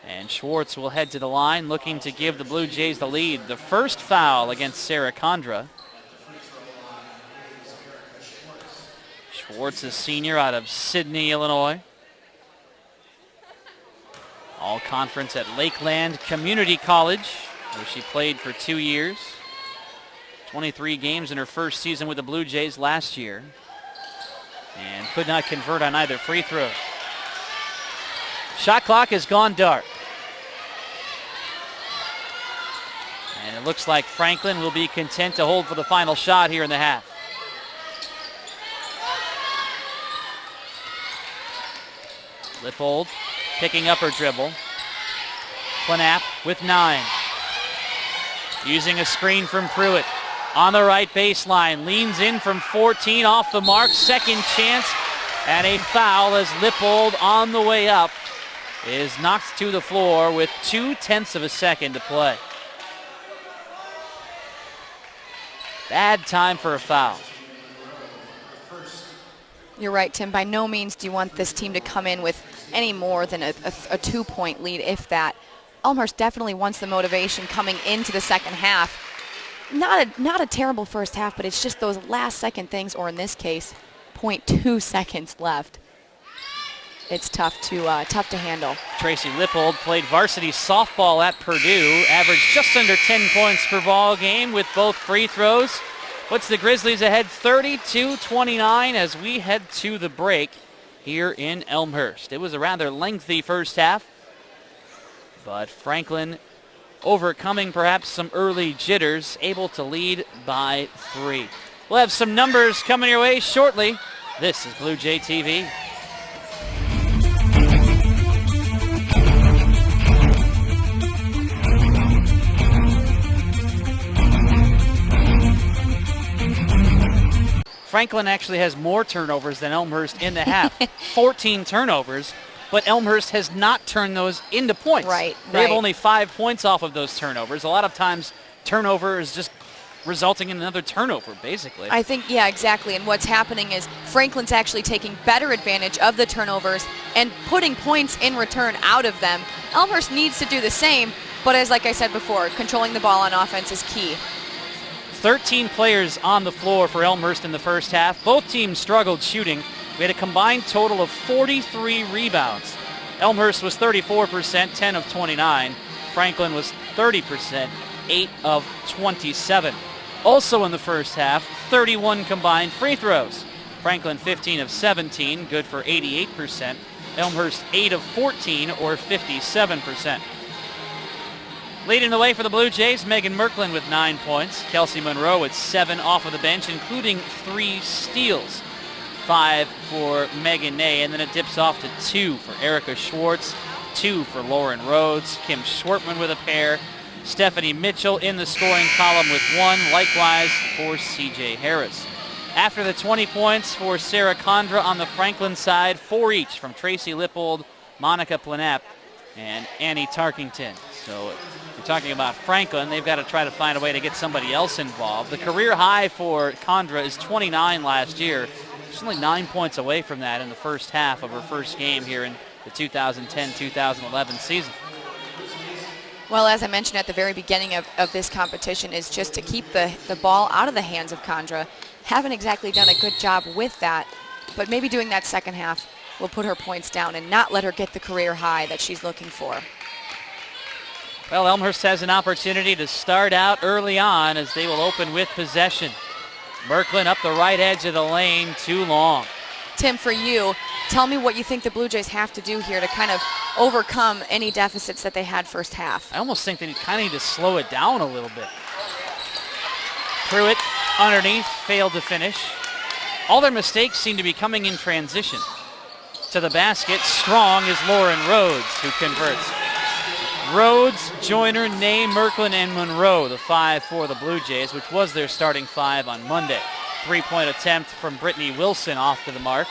And Schwartz will head to the line, looking to give the Blue Jays the lead. The first foul against Sarah Condra. Schwartz is senior out of Sydney, Illinois. All conference at Lakeland Community College, where she played for 2 years. 23 games in her first season with the Blue Jays last year. And could not convert on either free throw. Shot clock has gone dark. And it looks like Franklin will be content to hold for the final shot here in the half. Lippold picking up her dribble. Planap with 9. Using a screen from Pruitt. On the right baseline, leans in from 14, off the mark, second chance, and a foul as Lippold on the way up is knocked to the floor with 0.2 of a second to play. Bad time for a foul. You're right, Tim. By no means do you want this team to come in with any more than a 2-point lead, if that. Elmhurst definitely wants the motivation coming into the second half. Not a terrible first half, but it's just those last second things, or in this case, 0.2 seconds left. It's tough to handle. Tracy Lippold played varsity softball at Purdue, averaged just under 10 points per ball game with both free throws. Puts the Grizzlies ahead 32-29 as we head to the break here in Elmhurst. It was a rather lengthy first half, but Franklin overcoming perhaps some early jitters, able to lead by 3. We'll have some numbers coming your way shortly. This is Blue Jay TV. Franklin actually has more turnovers than Elmhurst in the half. 14 turnovers. But Elmhurst has not turned those into points. Right. They have only 5 points off of those turnovers. A lot of times, turnover is just resulting in another turnover, basically. I think, yeah, exactly. And what's happening is Franklin's actually taking better advantage of the turnovers and putting points in return out of them. Elmhurst needs to do the same, but as like I said before, controlling the ball on offense is key. 13 players on the floor for Elmhurst in the first half. Both teams struggled shooting. We had a combined total of 43 rebounds. Elmhurst was 34%, 10 of 29. Franklin was 30%, 8 of 27. Also in the first half, 31 combined free throws. Franklin 15 of 17, good for 88%. Elmhurst 8 of 14, or 57%. Leading the way for the Blue Jays, Megan Merklin with 9 points. Kelsey Monroe with 7 off of the bench, including 3 steals. 5 for Megan Ney, and then it dips off to 2 for Erica Schwartz, 2 for Lauren Rhodes, Kim Schwartman with a pair, Stephanie Mitchell in the scoring column with 1, likewise for CJ Harris. After the 20 points for Sarah Condra on the Franklin side, 4 each from Tracy Lippold, Monica Planap, and Annie Tarkington. So if you're talking about Franklin, they've got to try to find a way to get somebody else involved. The career high for Condra is 29 last year. She's only 9 points away from that in the first half of her first game here in the 2010-2011 season. Well, as I mentioned at the very beginning of this competition, is just to keep the ball out of the hands of Condra. Haven't exactly done a good job with that, but maybe doing that second half will put her points down and not let her get the career high that she's looking for. Well, Elmhurst has an opportunity to start out early on as they will open with possession. Merklin up the right edge of the lane, too long. Tim, for you, tell me what you think the Blue Jays have to do here to kind of overcome any deficits that they had first half. I almost think they kind of need to slow it down a little bit. Pruitt underneath, failed to finish. All their mistakes seem to be coming in transition. To the basket, strong is Lauren Rhodes, who converts. Rhodes, Joyner, Ney, Merklin, and Monroe, the 5 for the Blue Jays, which was their starting 5 on Monday. 3-point attempt from Brittany Wilson off to the mark.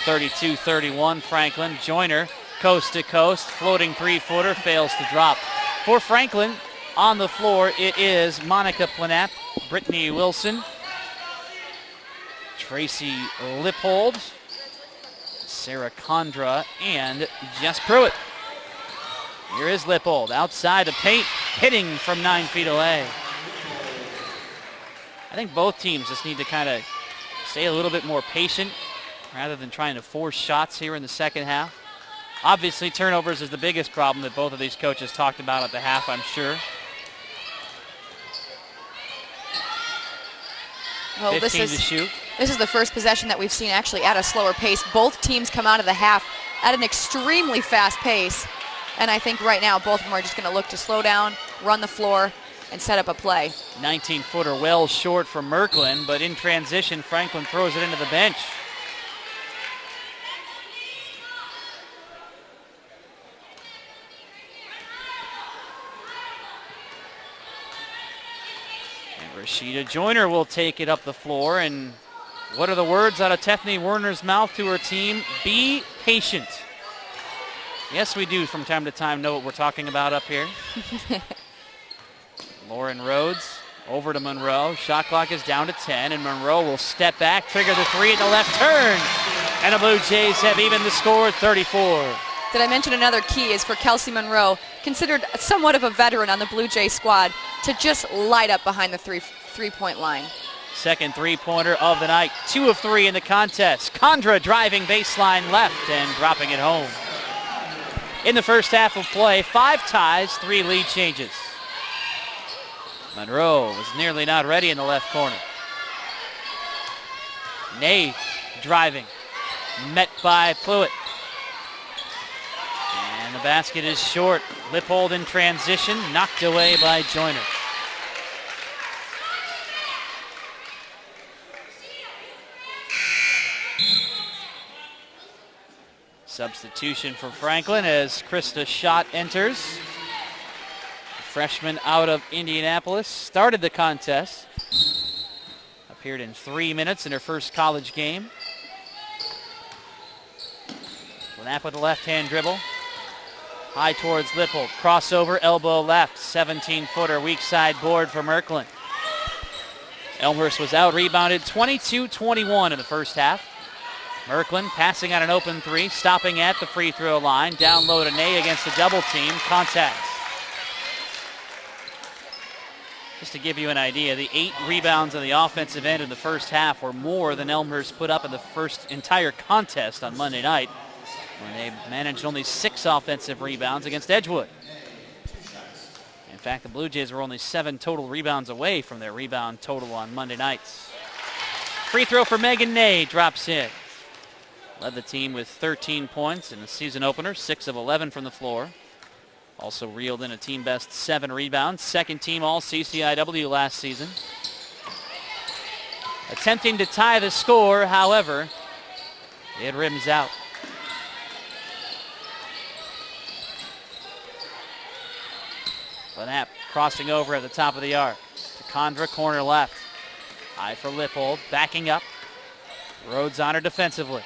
32-31 Franklin. Joyner, coast to coast, floating 3-footer, fails to drop. For Franklin, on the floor, it is Monica Planap, Brittany Wilson, Tracy Lippold, Sarah Condra, and Jess Pruitt. Here is Lippold outside the paint, hitting from 9 feet away. I think both teams just need to kind of stay a little bit more patient rather than trying to force shots here in the second half. Obviously, turnovers is the biggest problem that both of these coaches talked about at the half, I'm sure. Well, 15 to shoot. This is the first possession that we've seen actually at a slower pace. Both teams come out of the half at an extremely fast pace. And I think right now both of them are just going to look to slow down, run the floor, and set up a play. 19-footer well short from Merklin, but in transition, Franklin throws it into the bench. And Rashida Joyner will take it up the floor. And what are the words out of Tethany Werner's mouth to her team? Be patient. Yes, we do from time to time know what we're talking about up here. Lauren Rhodes over to Monroe. Shot clock is down to 10, and Monroe will step back, trigger the 3 at the left turn. And the Blue Jays have even the score at 34. Did I mention another key is for Kelsey Monroe, considered somewhat of a veteran on the Blue Jay squad, to just light up behind the three-point line. Second three-pointer of the night. 2 of 3 in the contest. Condra driving baseline left and dropping it home. In the first half of play, 5 ties, 3 lead changes. Monroe was nearly not ready in the left corner. Ney driving, met by Pluitt. And the basket is short. Lippold in transition, knocked away by Joyner. Substitution for Franklin as Krista Schott enters. The freshman out of Indianapolis started the contest. Appeared in 3 minutes in her first college game. Knapp with the left-hand dribble. High towards Lippold. Crossover, elbow left. 17-footer, weak side board for Merklin. Elmhurst was out-rebounded 22-21 in the first half. Merklin passing on an open 3, stopping at the free throw line. Down low to Ney against the double team. Contact. Just to give you an idea, the 8 rebounds on the offensive end in the first half were more than Elmhurst put up in the first entire contest on Monday night, when they managed only 6 offensive rebounds against Edgewood. In fact, the Blue Jays were only 7 total rebounds away from their rebound total on Monday nights. Free throw for Megan Ney drops in. Led the team with 13 points in the season opener, 6 of 11 from the floor. Also reeled in a team best 7 rebounds, second team all CCIW last season. Attempting to tie the score, however, it rims out. Knapp crossing over at the top of the arc. To Condra, corner left. High for Lippold, backing up. Rhodes on her defensively.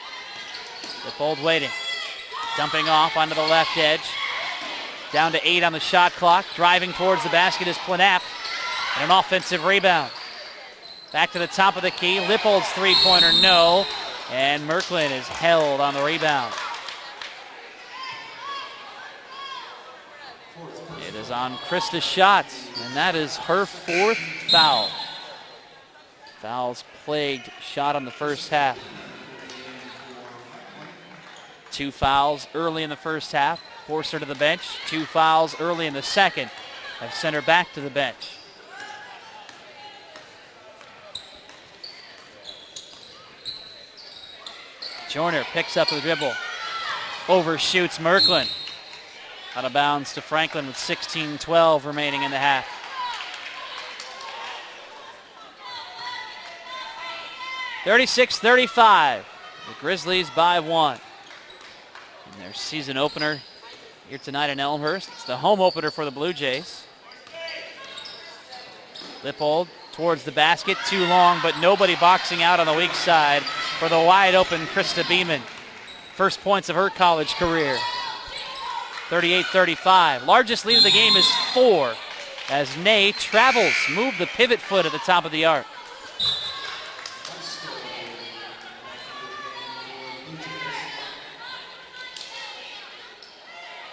Lippold waiting. Dumping off onto the left edge. Down to 8 on the shot clock. Driving towards the basket is Knapp. And an offensive rebound. Back to the top of the key. Lippold's three-pointer, no. And Merklin is held on the rebound. It is on Krista Schott, and that is her 4th foul. Fouls plagued Schott on the first half. 2 fouls early in the first half, forced her to the bench. 2 fouls early in the second have sent her back to the bench. Joyner picks up the dribble, overshoots Merklin. Out of bounds to Franklin with 16-12 remaining in the half. (36-35). The Grizzlies by 1. In their season opener here tonight in Elmhurst. It's the home opener for the Blue Jays. Lippold towards the basket, too long, but nobody boxing out on the weak side for the wide open Krista Beeman. First points of her college career. 38-35. Largest lead of the game is 4 as Ney travels, move the pivot foot at the top of the arc.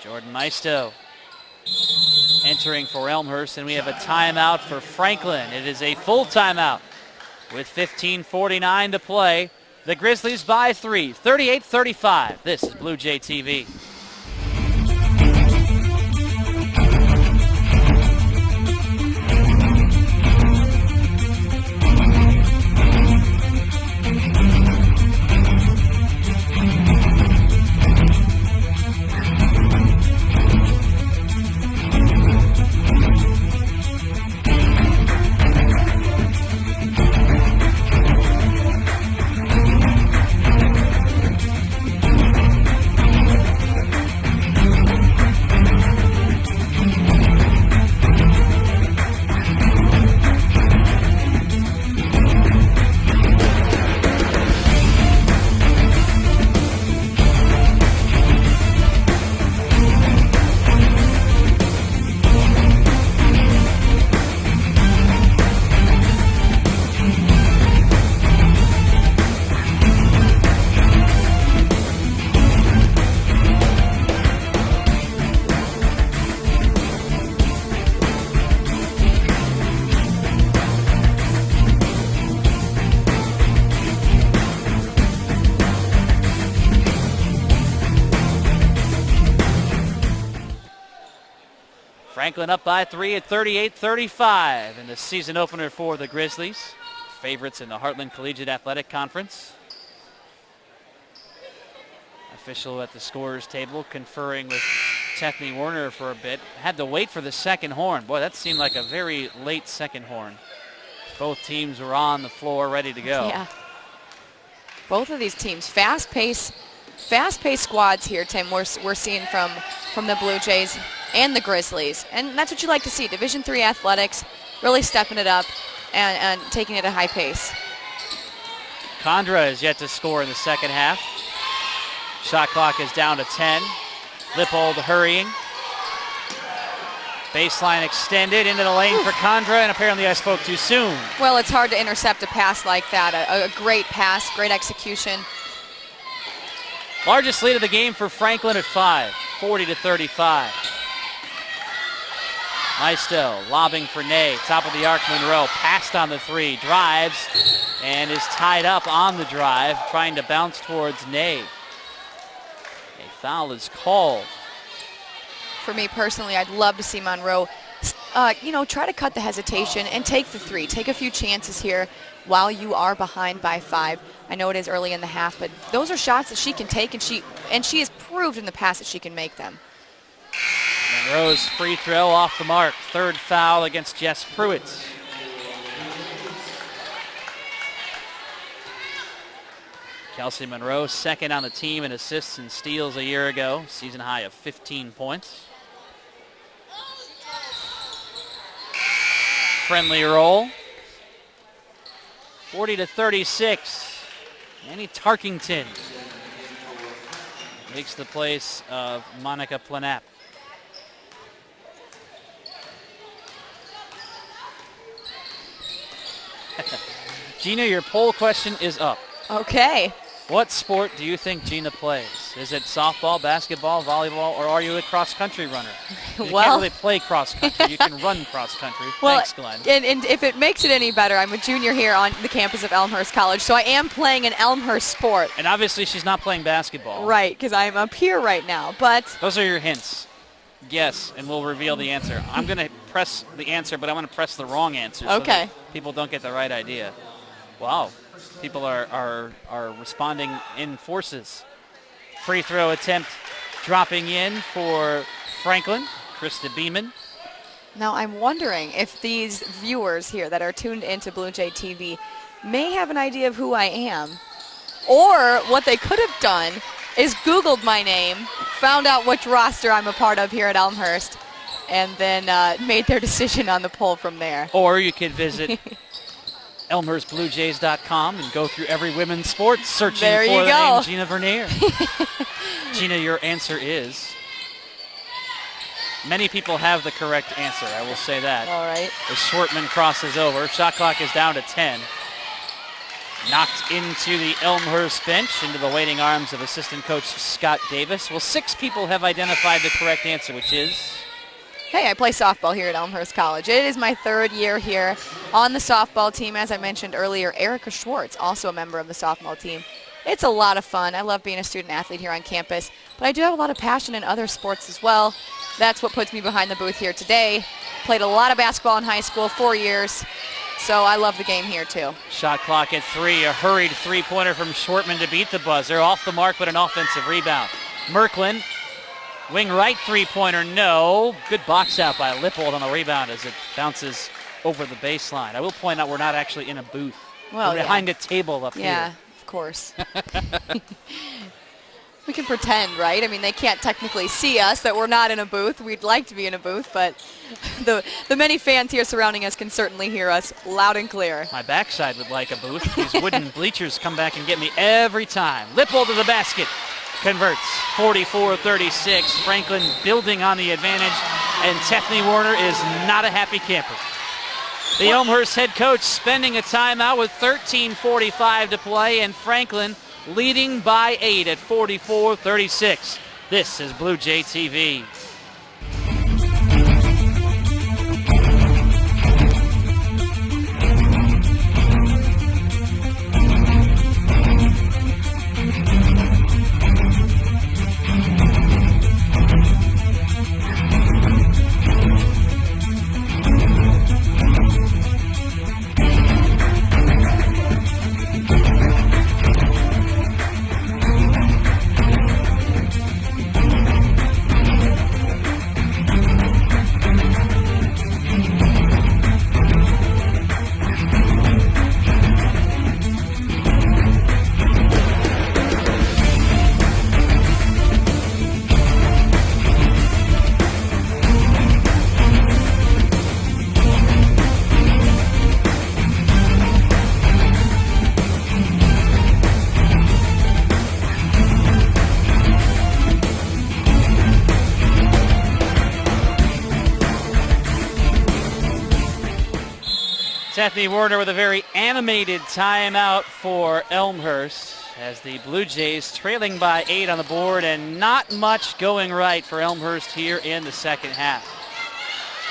Jordan Maisto entering for Elmhurst, and we have a timeout for Franklin. It is a full timeout with 15:49 to play. The Grizzlies by 3, 38-35. This is Blue Jay TV. Franklin up by 3 at 38-35 in the season opener for the Grizzlies, favorites in the Heartland Collegiate Athletic Conference. Official at the scorer's table conferring with Tethany Warner for a bit. Had to wait for the second horn. Boy, that seemed like a very late second horn. Both teams were on the floor ready to go. Yeah. Both of these teams, fast-paced squads here, Tim, we're seeing from the Blue Jays and the Grizzlies. And that's what you like to see. Division III athletics really stepping it up and taking it at a high pace. Condra is yet to score in the second half. Shot clock is down to 10. Lippold hurrying. Baseline extended into the lane for Condra, and apparently I spoke too soon. Well, it's hard to intercept a pass like that. A great pass, great execution. Largest lead of the game for Franklin at 5, 40-35. Maisto lobbing for Ney, top of the arc. Monroe passed on the 3, drives, and is tied up on the drive, trying to bounce towards Ney. A foul is called. For me personally, I'd love to see Monroe, try to cut the hesitation and take the 3. Take a few chances here while you are behind by 5. I know it is early in the half, but those are shots that she can take, and she has proved in the past that she can make them. Monroe's free throw off the mark. Third foul against Jess Pruitt. Kelsey Monroe, second on the team in assists and steals a year ago. Season high of 15 points. Friendly roll. 40-36. Annie Tarkington takes the place of Monica Planap. Gina, your poll question is up. Okay. What sport do you think Gina plays? Is it softball, basketball, volleyball, or are you a cross-country runner? You can't really play cross-country. You can run cross-country. Well, thanks, Glenn. And if it makes it any better, I'm a junior here on the campus of Elmhurst College, so I am playing an Elmhurst sport. And obviously she's not playing basketball. Right, because I'm up here right now. But those are your hints. Guess, and we'll reveal the answer. I'm going to press the answer, but I'm going to press the wrong answer so that people don't get the right idea. Wow. People are responding in forces. Free throw attempt dropping in for Franklin, Krista Beeman. Now I'm wondering if these viewers here that are tuned into Blue Jay TV may have an idea of who I am, or what they could have done is Googled my name, found out which roster I'm a part of here at Elmhurst, and then made their decision on the poll from there. Or you could visit ElmhurstBlueJays.com and go through every women's sports searching for the name Gina Vernier. Gina, your answer is... Many people have the correct answer, I will say that. All right. As Schwartman crosses over, shot clock is down to 10. Knocked into the Elmhurst bench, into the waiting arms of assistant coach Scott Davis. Well, 6 people have identified the correct answer, which is... Hey, I play softball here at Elmhurst College. It is my 3rd year here on the softball team. As I mentioned earlier, Erica Schwartz, also a member of the softball team. It's a lot of fun. I love being a student athlete here on campus, but I do have a lot of passion in other sports as well. That's what puts me behind the booth here today. Played a lot of basketball in high school, 4 years, so I love the game here too. Shot clock at 3, a hurried 3-pointer from Schwartman to beat the buzzer. Off the mark, but an offensive rebound. Merklin. Wing right 3-pointer, no. Good box out by Lippold on the rebound as it bounces over the baseline. I will point out we're not actually in a booth. We're behind a table up here. Yeah, of course. We can pretend, right? I mean, they can't technically see us, that we're not in a booth. We'd like to be in a booth, but the many fans here surrounding us can certainly hear us loud and clear. My backside would like a booth. These wooden bleachers come back and get me every time. Lippold to the basket. Converts, 44-36. Franklin building on the advantage, and Tethany Warner is not a happy camper. The Elmhurst head coach spending a timeout with 13:45 to play, and Franklin leading by 8 at 44-36. This is Blue Jay TV. Tethny Warner with a very animated timeout for Elmhurst as the Blue Jays trailing by 8 on the board, and not much going right for Elmhurst here in the second half.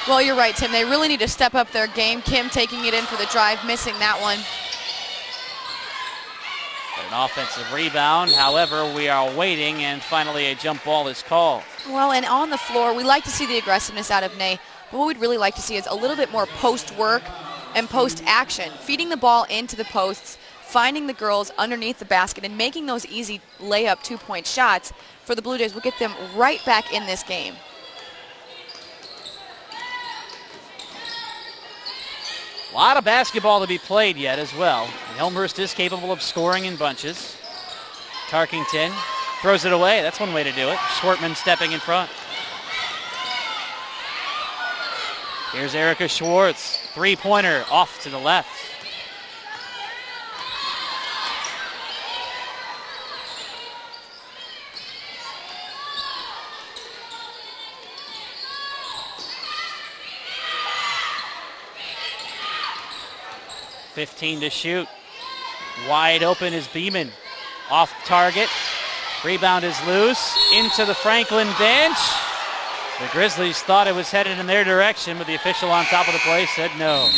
Well, you're right, Tim. They really need to step up their game. Kim taking it in for the drive, missing that one. An offensive rebound. However, we are waiting, and finally a jump ball is called. Well, and on the floor, we like to see the aggressiveness out of Ney, but what we'd really like to see is a little bit more post work and post action, feeding the ball into the posts, finding the girls underneath the basket, and making those easy layup 2-point shots for the Blue Jays will get them right back in this game. A lot of basketball to be played yet as well. And Elmhurst is capable of scoring in bunches. Tarkington throws it away. That's one way to do it. Schwartman stepping in front. Here's Erica Schwartz. Three-pointer off to the left. .15 to shoot. Wide open is Beeman. Off target. Rebound is loose. Into the Franklin bench. The Grizzlies thought it was headed in their direction, but the official on top of the play said no.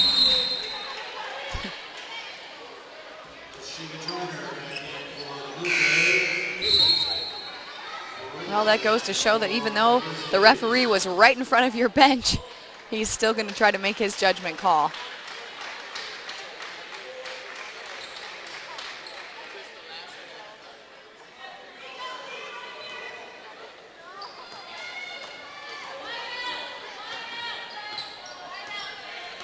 Well, that goes to show that even though the referee was right in front of your bench, he's still going to try to make his judgment call.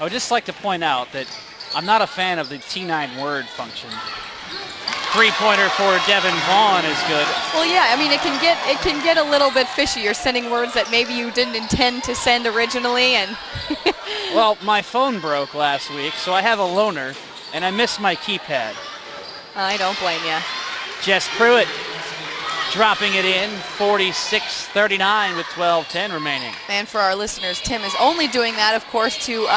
I would just like to point out that I'm not a fan of the T9 word function. Three-pointer for Devin Vaughn is good. Well, yeah, I mean, it can get a little bit fishy. You're sending words that maybe you didn't intend to send originally, and well, my phone broke last week, so I have a loaner, and I missed my keypad. I don't blame you. Jess Pruitt dropping it in, 46-39 with 12:10 remaining. And for our listeners, Tim is only doing that, of course, to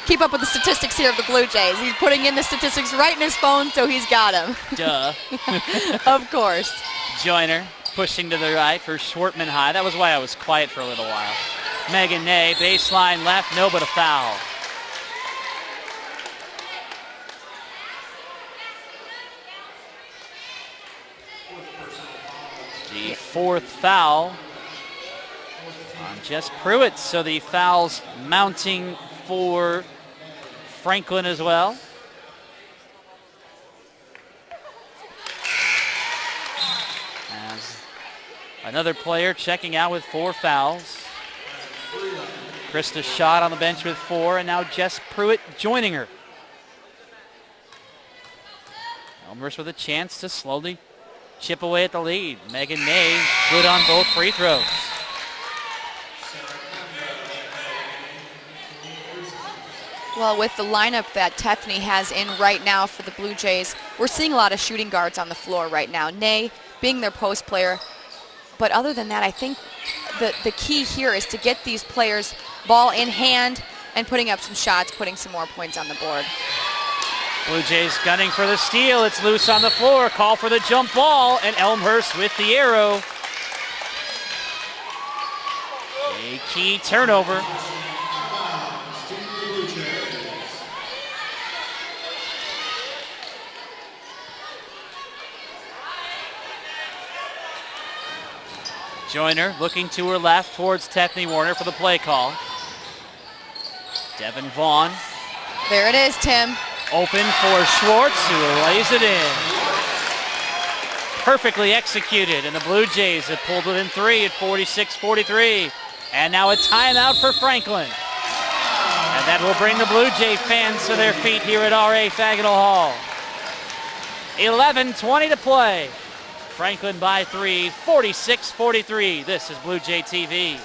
keep up with the statistics here of the Blue Jays. He's putting in the statistics right in his phone, so he's got them. Duh. Of course. Joyner pushing to the right for Schwartman high. That was why I was quiet for a little while. Megan Ney, baseline left, no but a foul. The fourth foul on Jess Pruitt, so the fouls mounting for Franklin as well. As another player checking out with 4 fouls. Krista Schott on the bench with 4, and now Jess Pruitt joining her. Elmhurst with a chance to slowly chip away at the lead. Megan Ney good on both free throws. Well, with the lineup that Tethny has in right now for the Blue Jays, we're seeing a lot of shooting guards on the floor right now. Ney being their post player. But other than that, I think the key here is to get these players ball in hand and putting up some shots, putting some more points on the board. Blue Jays gunning for the steal. It's loose on the floor. Call for the jump ball, and Elmhurst with the arrow. A key turnover. Joyner looking to her left towards Tethny Warner for the play call. Devin Vaughn. There it is, Tim. Open for Schwartz, who lays it in. Perfectly executed, and the Blue Jays have pulled within 3 at 46-43. And now a timeout for Franklin. And that will bring the Blue Jay fans to their feet here at R.A. Faginal Hall. 11:20 to play. Franklin by 3, 46-43. This is Blue Jay TV.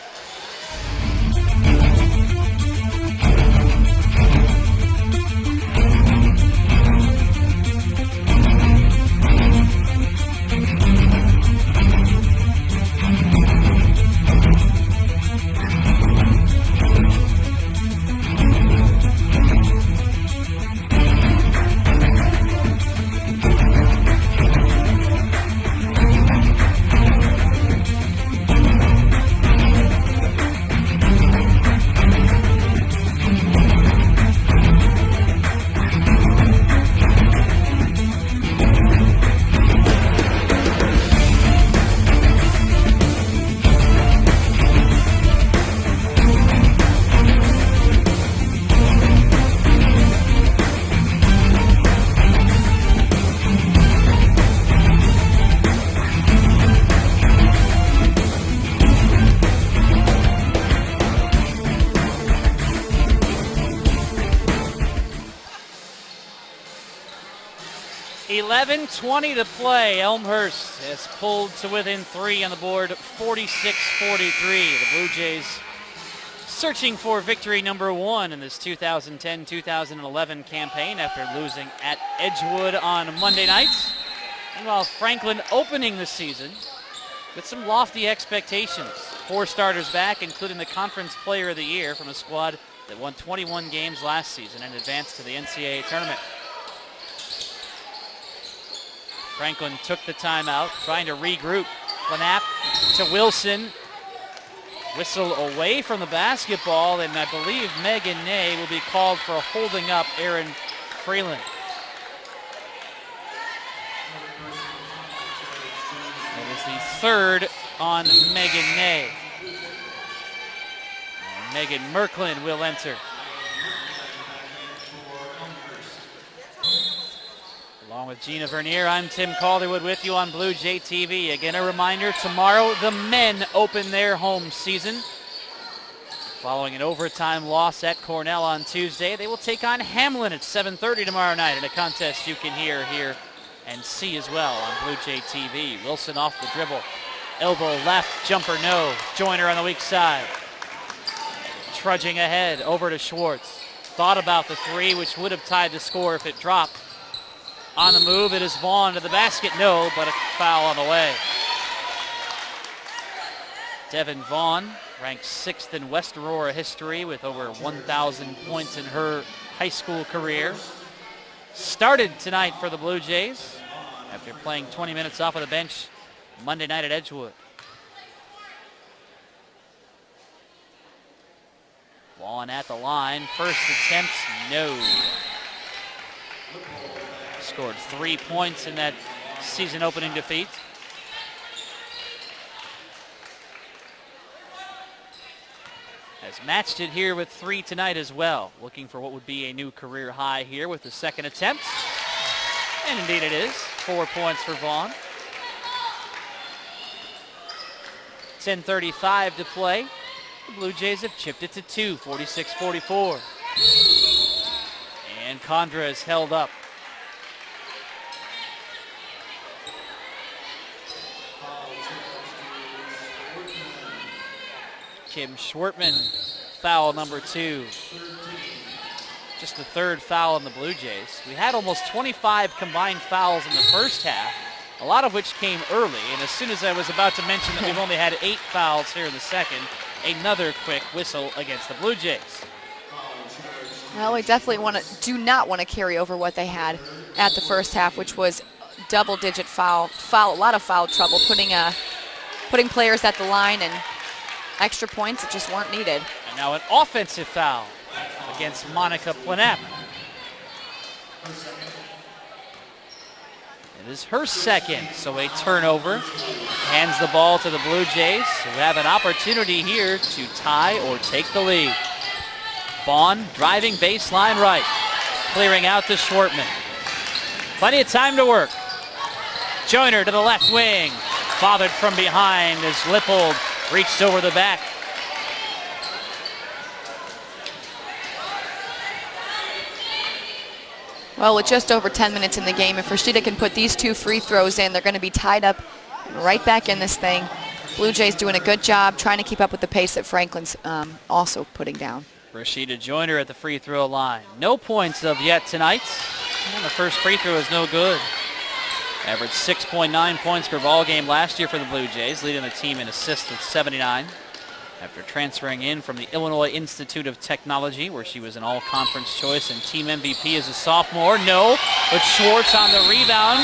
11:20 to play. Elmhurst has pulled to within 3 on the board, 46-43. The Blue Jays searching for victory number 1 in this 2010-2011 campaign after losing at Edgewood on Monday night. Meanwhile, Franklin opening the season with some lofty expectations. 4 starters back, including the Conference Player of the Year from a squad that won 21 games last season and advanced to the NCAA tournament. Franklin took the timeout, trying to regroup. Planap to Wilson. Whistle away from the basketball, and I believe Megan Ney will be called for holding up Aaron Freeland. That is the 3rd on Megan Ney. And Megan Merklin will enter. Along with Gina Vernier, I'm Tim Calderwood with you on Blue Jay TV. Again, a reminder, tomorrow the men open their home season. Following an overtime loss at Cornell on Tuesday, they will take on Hamlin at 7:30 tomorrow night in a contest you can hear here and see as well on Blue Jay TV. Wilson off the dribble. Elbow left, jumper no. Joyner on the weak side. Trudging ahead, over to Schwartz. Thought about the 3, which would have tied the score if it dropped. On the move, it is Vaughn to the basket. No, but a foul on the way. Devin Vaughn, ranked 6th in West Aurora history with over 1,000 points in her high school career. Started tonight for the Blue Jays after playing 20 minutes off of the bench Monday night at Edgewood. Vaughn at the line. First attempt, no. Scored 3 points in that season opening defeat. Has matched it here with 3 tonight as well. Looking for what would be a new career high here with the second attempt. And indeed it is. 4 points for Vaughn. 10:35 to play. The Blue Jays have chipped it to 2, 46-44. And Condra is held up. Kim Schwartman, foul number 2. Just the 3rd foul on the Blue Jays. We had almost 25 combined fouls in the first half, a lot of which came early. And as soon as I was about to mention that we've only had 8 fouls here in the second, another quick whistle against the Blue Jays. Well, we definitely do not want to carry over what they had at the first half, which was double-digit foul, a lot of foul trouble, putting players at the line and extra points that just weren't needed. And now an offensive foul against Monica Planap. It is her second, so a turnover. Hands the ball to the Blue Jays, who have an opportunity here to tie or take the lead. Vaughn driving baseline right, clearing out to Schwartman. Plenty of time to work. Joyner to the left wing, bothered from behind as Lippold reached over the back. Well, with just over 10 minutes in the game, if Rashida can put these 2 free throws in, they're going to be tied up right back in this thing. Blue Jays doing a good job trying to keep up with the pace that Franklin's also putting down. Rashida Joyner at the free throw line. No points of yet tonight. And the first free throw is no good. Averaged 6.9 points per ball game last year for the Blue Jays, leading the team in assists with 79. After transferring in from the Illinois Institute of Technology, where she was an all-conference choice and team MVP as a sophomore. No, but Schwartz on the rebound.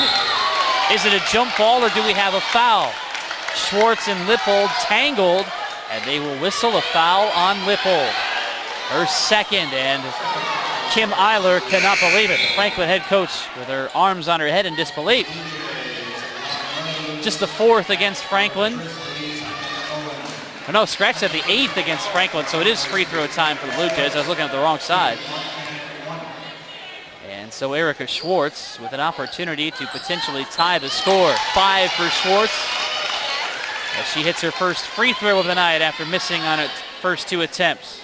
Is it a jump ball or do we have a foul? Schwartz and Lippold tangled, and they will whistle a foul on Lippold. Her second, and Kim Eiler cannot believe it. The Franklin head coach with her arms on her head in disbelief. Just the 4th against Franklin. Oh, no, scratch that, the 8th against Franklin, so it is free throw time for the Blue Jays. I was looking at the wrong side. And so Erica Schwartz with an opportunity to potentially tie the score. 5 for Schwartz as she hits her first free throw of the night after missing on her first 2 attempts.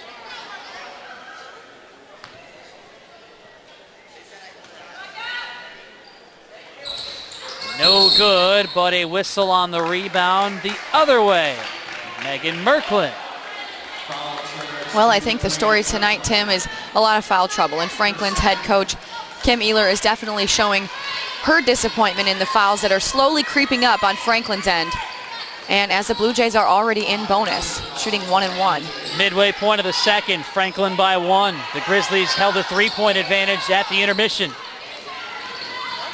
good, but a whistle on the rebound the other way. Megan Merklin. Well, I think the story tonight, Tim, is a lot of foul trouble, and Franklin's head coach, Kim Ehler, is definitely showing her disappointment in the fouls that are slowly creeping up on Franklin's end. And as the Blue Jays are already in bonus, shooting 1-1. Midway point of the second, Franklin by 1. The Grizzlies held a 3-point advantage at the intermission.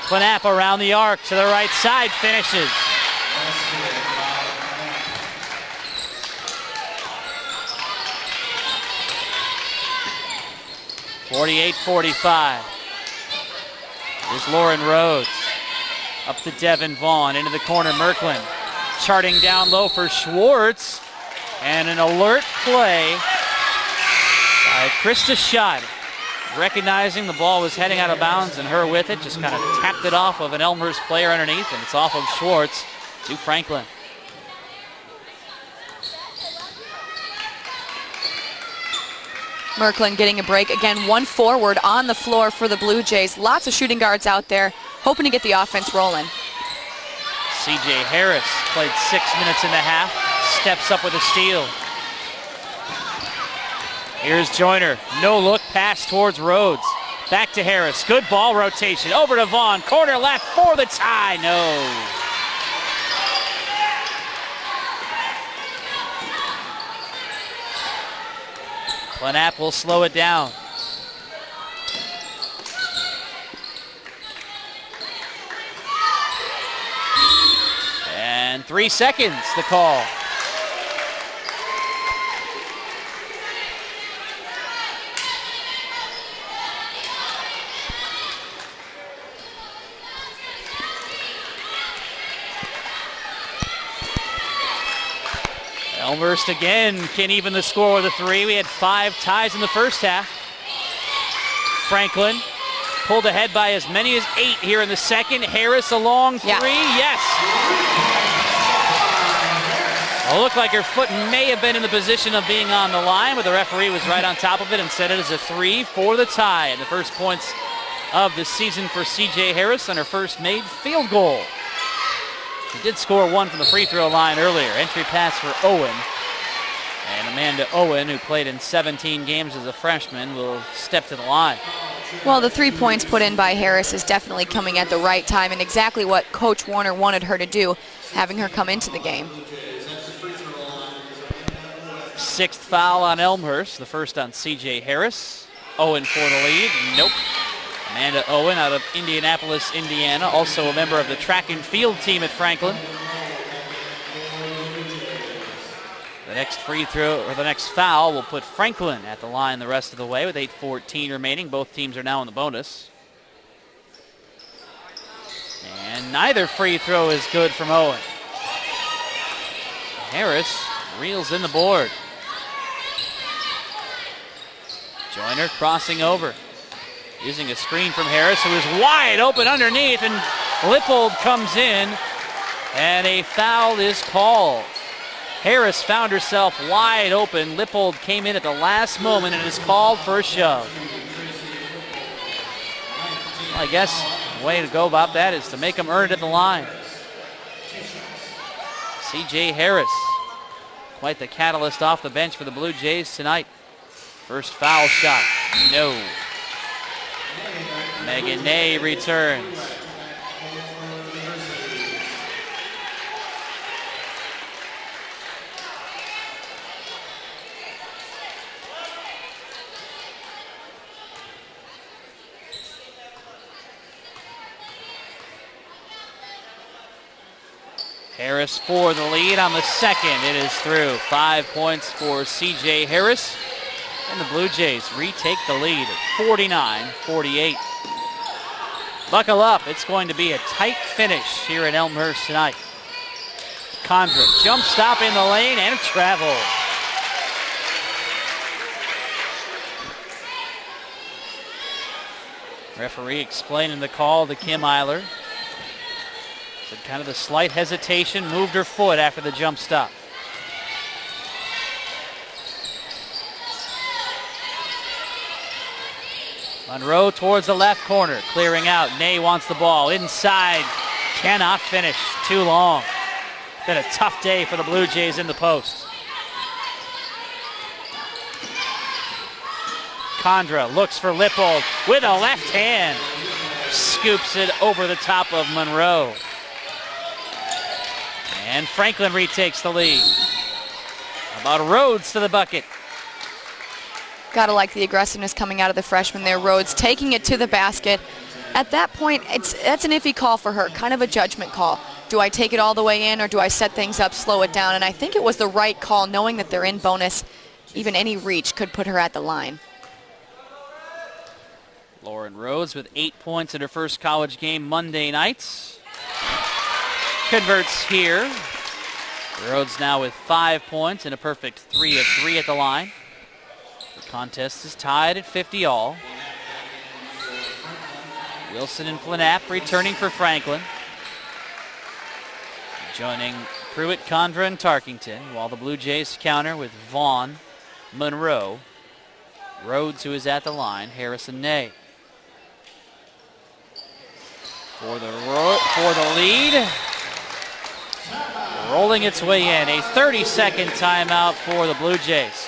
Knapp around the arc to the right side, finishes. .48-45. Here's Lauren Rhodes. Up to Devin Vaughn, into the corner, Merklin. Charting down low for Schwartz. And an alert play by Krista Schott. Recognizing the ball was heading out of bounds and her with it, just kind of tapped it off of an Elmhurst player underneath, and it's off of Schwartz to Franklin. Merklin getting a break. Again, one forward on the floor for the Blue Jays. Lots of shooting guards out there, hoping to get the offense rolling. C.J. Harris played 6 minutes and a half, steps up with a steal. Here's Joyner, no look pass towards Rhodes. Back to Harris, good ball rotation, over to Vaughn, corner left for the tie, no. Knapp will slow it down. And 3 seconds, the call. Elmhurst again can even the score with a 3. We had 5 ties in the first half. Franklin pulled ahead by as many as 8 here in the second. Harris a long 3, yes. Well, it looked like her foot may have been in the position of being on the line, but the referee was right on top of it and set it as a 3 for the tie. And the first points of the season for C.J. Harris on her first made field goal. She did score 1 from the free throw line earlier. Entry pass for Owen. And Amanda Owen, who played in 17 games as a freshman, will step to the line. Well, the 3 points put in by Harris is definitely coming at the right time and exactly what Coach Warner wanted her to do, having her come into the game. 6th foul on Elmhurst, the first on C.J. Harris. Owen for the lead, nope. Amanda Owen out of Indianapolis, Indiana, also a member of the track and field team at Franklin. The next free throw, or the next foul, will put Franklin at the line the rest of the way with 8:14 remaining. Both teams are now in the bonus. And neither free throw is good from Owen. Harris reels in the board. Joyner crossing over. Using a screen from Harris, who is wide open underneath, and Lippold comes in, and a foul is called. Harris found herself wide open. Lippold came in at the last moment and is called for a shove. Well, I guess the way to go about that is to make them earn it at the line. C.J. Harris, quite the catalyst off the bench for the Blue Jays tonight. First foul shot, no. Megan Ney returns. Harris for the lead on the second. It is through. 5 points for C.J. Harris. And the Blue Jays retake the lead at 49-48. Buckle up. It's going to be a tight finish here at Elmhurst tonight. Condra, jump stop in the lane and travel. Referee explaining the call to Kim Ehler. Said kind of a slight hesitation, moved her foot after the jump stop. Monroe towards the left corner, clearing out. Ney wants the ball inside Cannot finish. Too long. Been a tough day for the Blue Jays in the post. Condra looks for Lippold with a left hand. Scoops it over the top of Monroe. And Franklin retakes the lead. How about Rhodes to the bucket? Gotta like the aggressiveness coming out of the freshman there. Rhodes taking it to the basket. At that point, that's an iffy call for her, kind of a judgment call. Do I take it all the way in or do I set things up, slow it down? And I think it was the right call, knowing that they're in bonus. Even any reach could put her at the line. Lauren Rhodes with 8 points in her first college game Monday nights. Converts here. Rhodes now with 5 points and a perfect 3 of 3 at the line. The contest is tied at 50 all. Wilson and Planap returning for Franklin. Joining Pruitt, Condra, and Tarkington, while the Blue Jays counter with Vaughn, Monroe, Rhodes, who is at the line, Harris and Ney. For the lead. Rolling its way in. A 30-second timeout for the Blue Jays.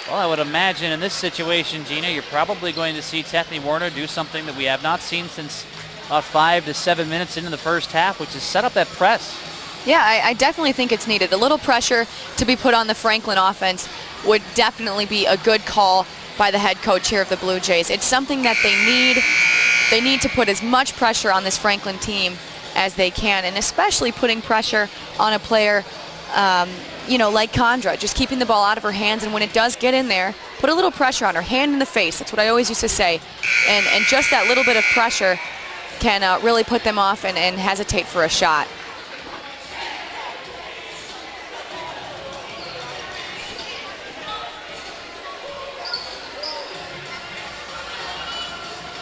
Well, I would imagine in this situation, Gina, you're probably going to see Tethany Warner do something that we have not seen since about 5 to 7 minutes into the first half, which is set up that press. Yeah, I definitely think it's needed. A little pressure to be put on the Franklin offense would definitely be a good call by the head coach here of the Blue Jays. It's something that they need. They need to put as much pressure on this Franklin team as they can, and especially putting pressure on a player like Condra, just keeping the ball out of her hands, and when it does get in there, put a little pressure on her, hand in the face. That's what I always used to say. And just that little bit of pressure can really put them off and hesitate for a shot.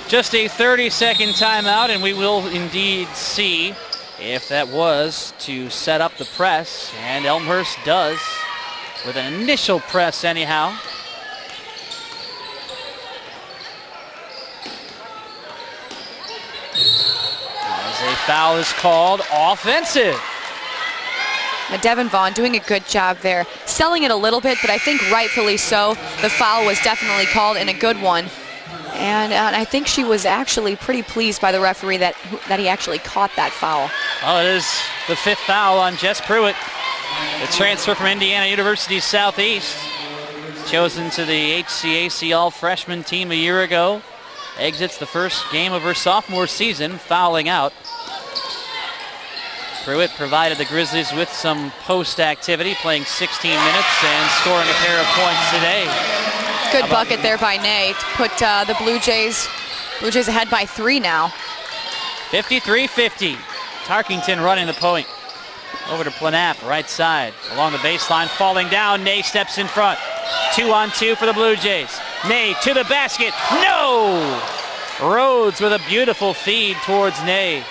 Just a 30-second timeout, and we will indeed see if that was to set up the press, and Elmhurst does with an initial press anyhow. As a foul is called, offensive. Now Devin Vaughn doing a good job there, selling it a little bit, but I think rightfully so. The foul was definitely called, and a good one. And I think she was actually pretty pleased by the referee that he actually caught that foul. Oh, it is the 5th foul on Jess Pruitt. The transfer from Indiana University Southeast. Chosen to the HCAC All-Freshman team a year ago. Exits the first game of her sophomore season, fouling out. Pruitt provided the Grizzlies with some post activity, playing 16 minutes and scoring a pair of points today. Good bucket there by Ney to put the Blue Jays ahead by 3 now. 53-50. Tarkington running the point. Over to Planap, right side. Along the baseline, falling down. Ney steps in front. 2-on-2 for the Blue Jays. Ney to the basket. No! Rhodes with a beautiful feed towards Ney.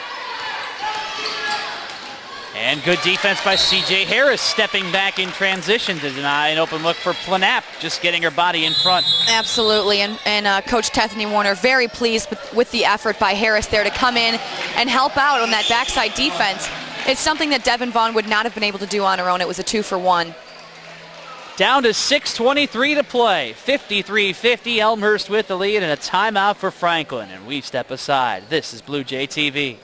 And good defense by C.J. Harris, stepping back in transition to deny an open look for Planap, just getting her body in front. Absolutely, and Coach Tethany Warner very pleased with the effort by Harris there to come in and help out on that backside defense. It's something that Devin Vaughn would not have been able to do on her own. It was a 2-for-1. Down to 6:23 to play. 53-50, Elmhurst with the lead, and a timeout for Franklin. And we step aside. This is Blue Jay TV.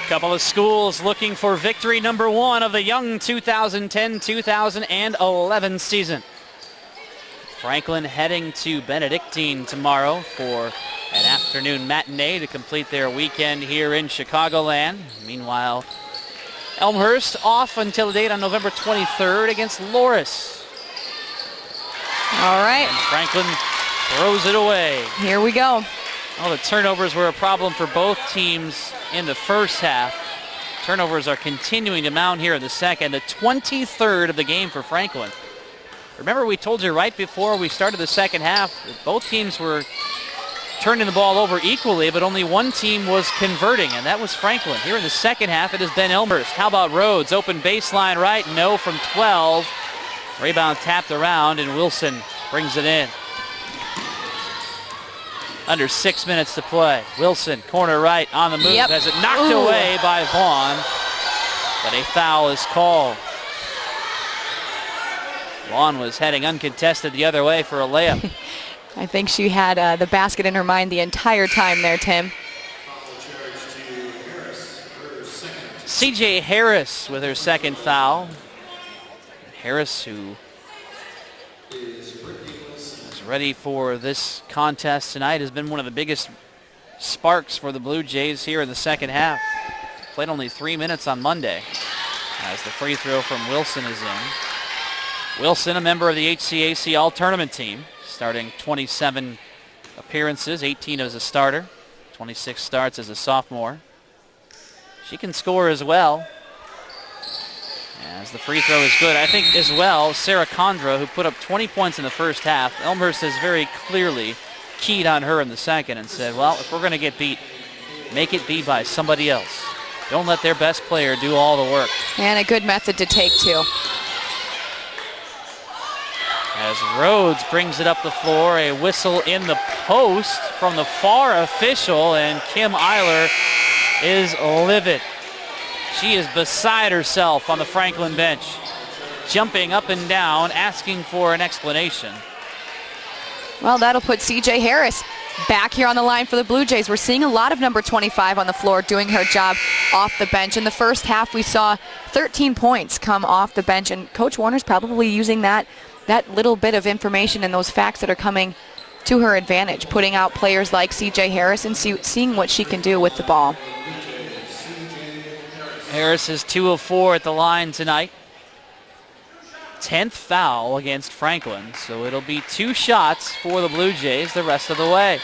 Couple of schools looking for victory number 1 of the young 2010-2011 season. Franklin heading to Benedictine tomorrow for an afternoon matinee to complete their weekend here in Chicagoland. Meanwhile, Elmhurst off until a date on November 23rd against Loris. All right. And Franklin throws it away. Here we go. Well, the turnovers were a problem for both teams in the first half. Turnovers are continuing to mount here in the second. The 23rd of the game for Franklin. Remember, we told you right before we started the second half that both teams were turning the ball over equally, but only one team was converting, and that was Franklin. Here in the second half, it has been Elmhurst. How about Rhodes? Open baseline right, no from 12. Rebound tapped around, and Wilson brings it in. Under 6 minutes to play. Wilson, corner right, on the move. Yep. Has it knocked away by Vaughn, but a foul is called. Vaughn was heading uncontested the other way for a layup. I think she had the basket in her mind the entire time there, Tim. C.J. Harris with her second foul. Harris, who is ready for this contest tonight, has been one of the biggest sparks for the Blue Jays here in the second half. Played only 3 minutes on Monday as the free throw from Wilson is in. Wilson, a member of the HCAC All-Tournament team, starting 27 appearances, 18 as a starter, 26 starts as a sophomore. She can score as well, as the free throw is good. I think as well, Sarah Condra, who put up 20 points in the first half, Elmhurst has very clearly keyed on her in the second and said, well, if we're going to get beat, make it be by somebody else. Don't let their best player do all the work. And a good method to take, too. As Rhodes brings it up the floor, a whistle in the post from the far official, and Kim Eiler is livid. She is beside herself on the Franklin bench, jumping up and down, asking for an explanation. Well, that'll put C.J. Harris back here on the line for the Blue Jays. We're seeing a lot of number 25 on the floor doing her job off the bench. In the first half, we saw 13 points come off the bench, and Coach Warner's probably using that little bit of information and those facts that are coming to her advantage, putting out players like C.J. Harris and seeing what she can do with the ball. Harris is 2 of 4 at the line tonight. 10th foul against Franklin, so it'll be 2 shots for the Blue Jays the rest of the way.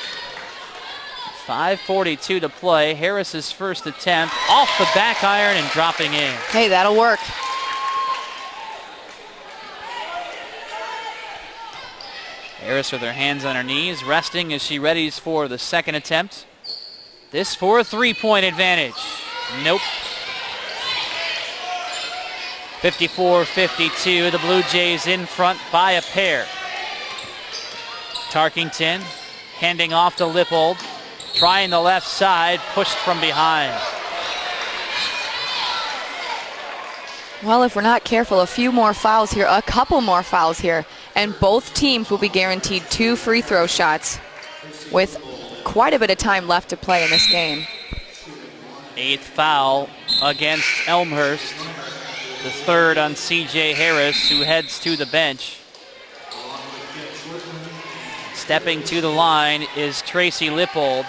5:42 to play. Harris's first attempt off the back iron and dropping in. Hey, that'll work. Harris with her hands on her knees, resting as she readies for the second attempt. This for a 3-point advantage. Nope. 54-52, the Blue Jays in front by a pair. Tarkington handing off to Lippold, trying the left side, pushed from behind. Well, if we're not careful, a couple more fouls here, and both teams will be guaranteed 2 free throw shots with quite a bit of time left to play in this game. 8th foul against Elmhurst. The 3rd on C.J. Harris, who heads to the bench. Stepping to the line is Tracy Lippold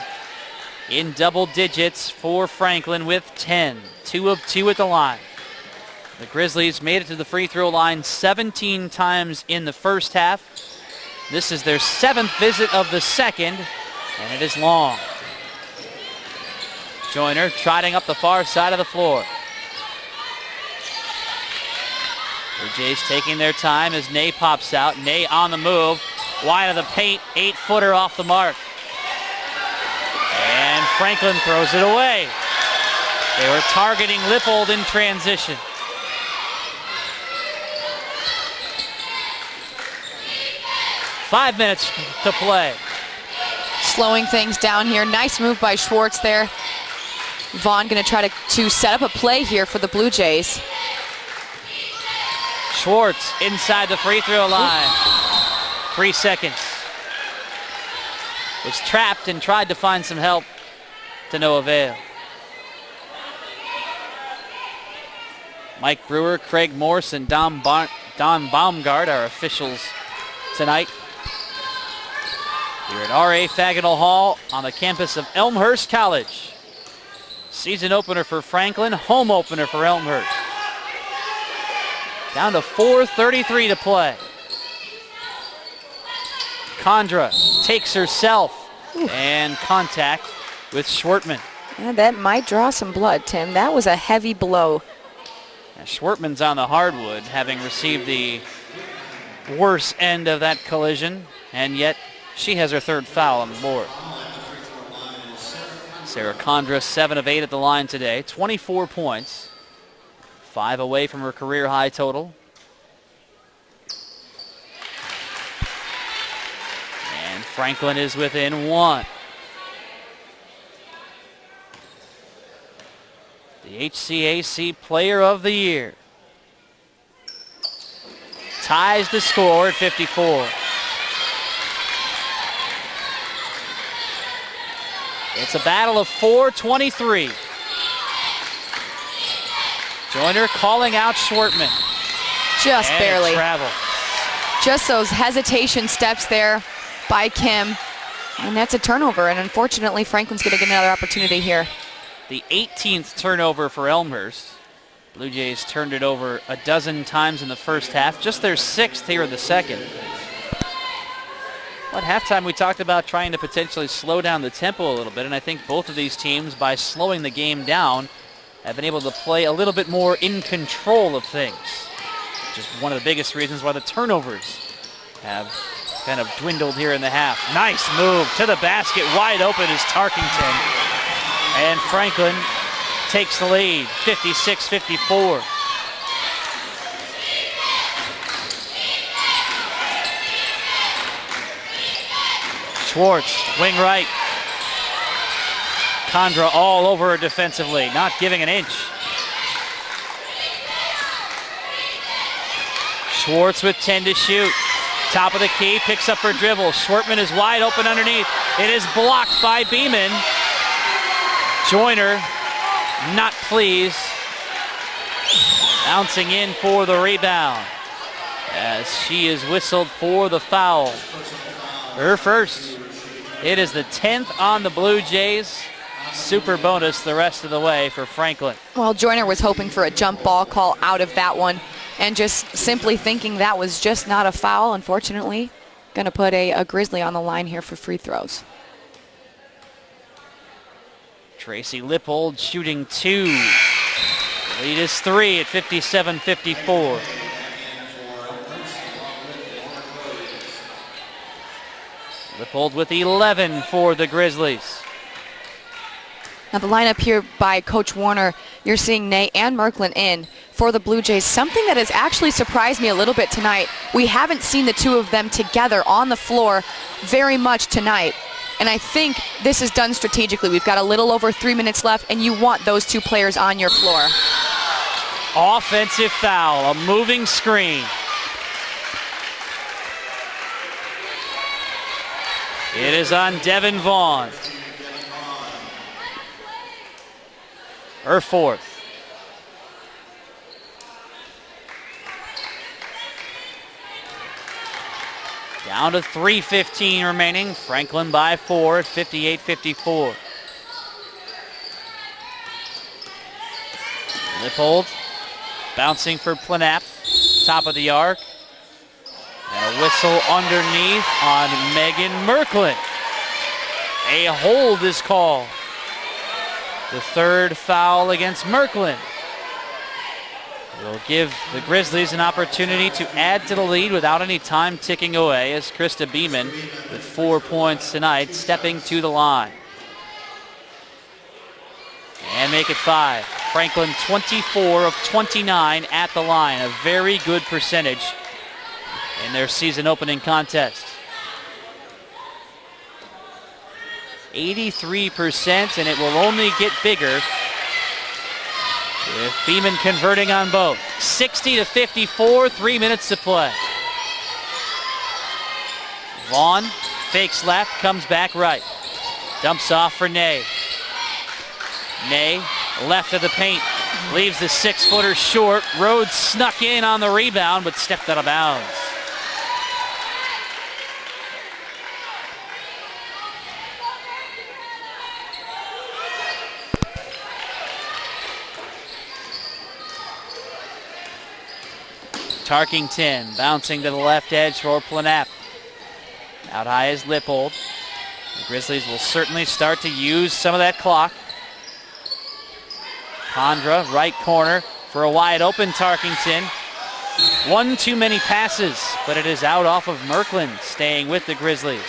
in double digits for Franklin with 10. 2 of 2 at the line. The Grizzlies made it to the free throw line 17 times in the first half. This is their 7th visit of the second, and it is long. Joyner trotting up the far side of the floor. The Jays taking their time as Ney pops out. Ney on the move, wide of the paint, 8-footer off the mark. And Franklin throws it away. They were targeting Lippold in transition. Five minutes to play. Slowing things down here. Nice move by Schwartz there. Vaughn going to try to set up a play here for the Blue Jays. Schwartz inside the free throw line. 3 seconds. Was trapped and tried to find some help to no avail. Mike Brewer, Craig Morse, and Don Baumgart are officials tonight here at R.A. Faginal Hall on the campus of Elmhurst College. Season opener for Franklin, home opener for Elmhurst. Down to 4:33 to play. Condra takes herself and contact with Schwartman. Yeah, that might draw some blood, Tim. That was a heavy blow. Now, Schwartman's on the hardwood, having received the worst end of that collision, and yet she has her third foul on the board. Sarah Condra, 7 of 8 at the line today, 24 points, 5 away from her career high total. And Franklin is within 1. The HCAC Player of the Year ties the score at 54. It's a battle of 4:23. Joyner calling out Schwartman. Just And barely. Travel. Just those hesitation steps there by Kim. And that's a turnover. And unfortunately, Franklin's going to get another opportunity here. The 18th turnover for Elmhurst. Blue Jays turned it over a dozen times in the first half. Just their 6th here in the second. Well, at halftime, we talked about trying to potentially slow down the tempo a little bit, and I think both of these teams, by slowing the game down, have been able to play a little bit more in control of things. Just one of the biggest reasons why the turnovers have kind of dwindled here in the half. Nice move to the basket. Wide open is Tarkington. And Franklin takes the lead, 56-54. Schwartz, wing right. Condra all over her defensively, not giving an inch. Schwartz with 10 to shoot. Top of the key, picks up her dribble. Schwartman is wide open underneath. It is blocked by Beeman. Joyner, not pleased. Bouncing in for the rebound as she is whistled for the foul. Her first. It is the 10th on the Blue Jays. Super bonus the rest of the way for Franklin. Well, Joyner was hoping for a jump ball call out of that one and just simply thinking that was just not a foul. Unfortunately, going to put a Grizzly on the line here for free throws. Tracy Lippold shooting 2. Lead is 3 at 57-54. Lippold with 11 for the Grizzlies. Now the lineup here by Coach Warner, you're seeing Ney and Merklin in for the Blue Jays. Something that has actually surprised me a little bit tonight. We haven't seen the two of them together on the floor very much tonight. And I think this is done strategically. We've got a little over 3 minutes left, and you want those two players on your floor. Offensive foul, a moving screen. It is on Devin Vaughn. Her 4th. Down to 3:15 remaining. Franklin by 4 at 58-54. Lippold bouncing for Planap. Top of the arc. And a whistle underneath on Megan Merklin. A hold is called. The 3rd foul against Merklin. It'll give the Grizzlies an opportunity to add to the lead without any time ticking away as Krista Beeman, with 4 points tonight, stepping to the line. And make it 5. Franklin 24 of 29 at the line. A very good percentage in their season opening contest. 83%, and it will only get bigger with Beeman converting on both. 60-54, 3 minutes to play. Vaughn fakes left, comes back right. Dumps off for Ney. Ney left of the paint. Leaves the 6-footer short. Rhodes snuck in on the rebound, but stepped out of bounds. Tarkington bouncing to the left edge for Planap. Out high is Lippold. The Grizzlies will certainly start to use some of that clock. Condra, right corner for a wide open Tarkington. One too many passes, but it is out off of Merklin, staying with the Grizzlies.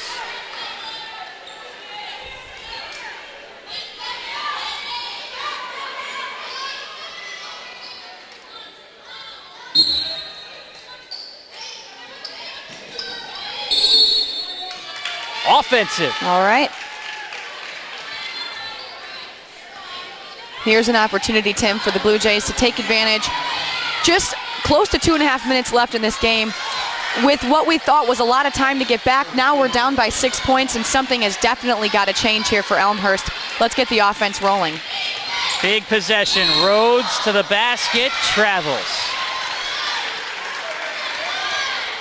Offensive. All right. Here's an opportunity, Tim, for the Blue Jays to take advantage. Just close to 2.5 minutes left in this game. With what we thought was a lot of time to get back, now we're down by 6 points, and something has definitely got to change here for Elmhurst. Let's get the offense rolling. Big possession. Rhodes to the basket, travels.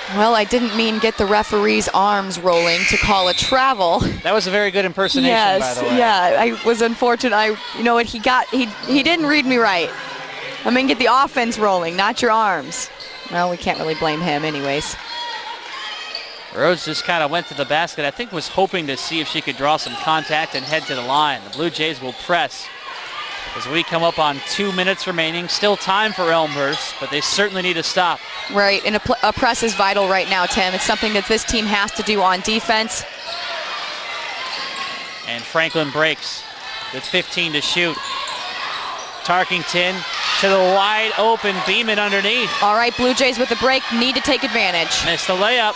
Well, I didn't mean get the referee's arms rolling to call a travel. That was a very good impersonation, by the way. Yeah, I was unfortunate. You know what, he didn't read me right. I mean, get the offense rolling, not your arms. Well, we can't really blame him anyways. Rhodes just kind of went to the basket. I think was hoping to see if she could draw some contact and head to the line. The Blue Jays will press as we come up on 2 minutes remaining. Still time for Elmhurst, but they certainly need to stop. Right, and a press is vital right now, Tim. It's something that this team has to do on defense. And Franklin breaks with 15 to shoot. Tarkington to the wide open Beeman underneath. All right, Blue Jays with the break, need to take advantage. Missed the layup.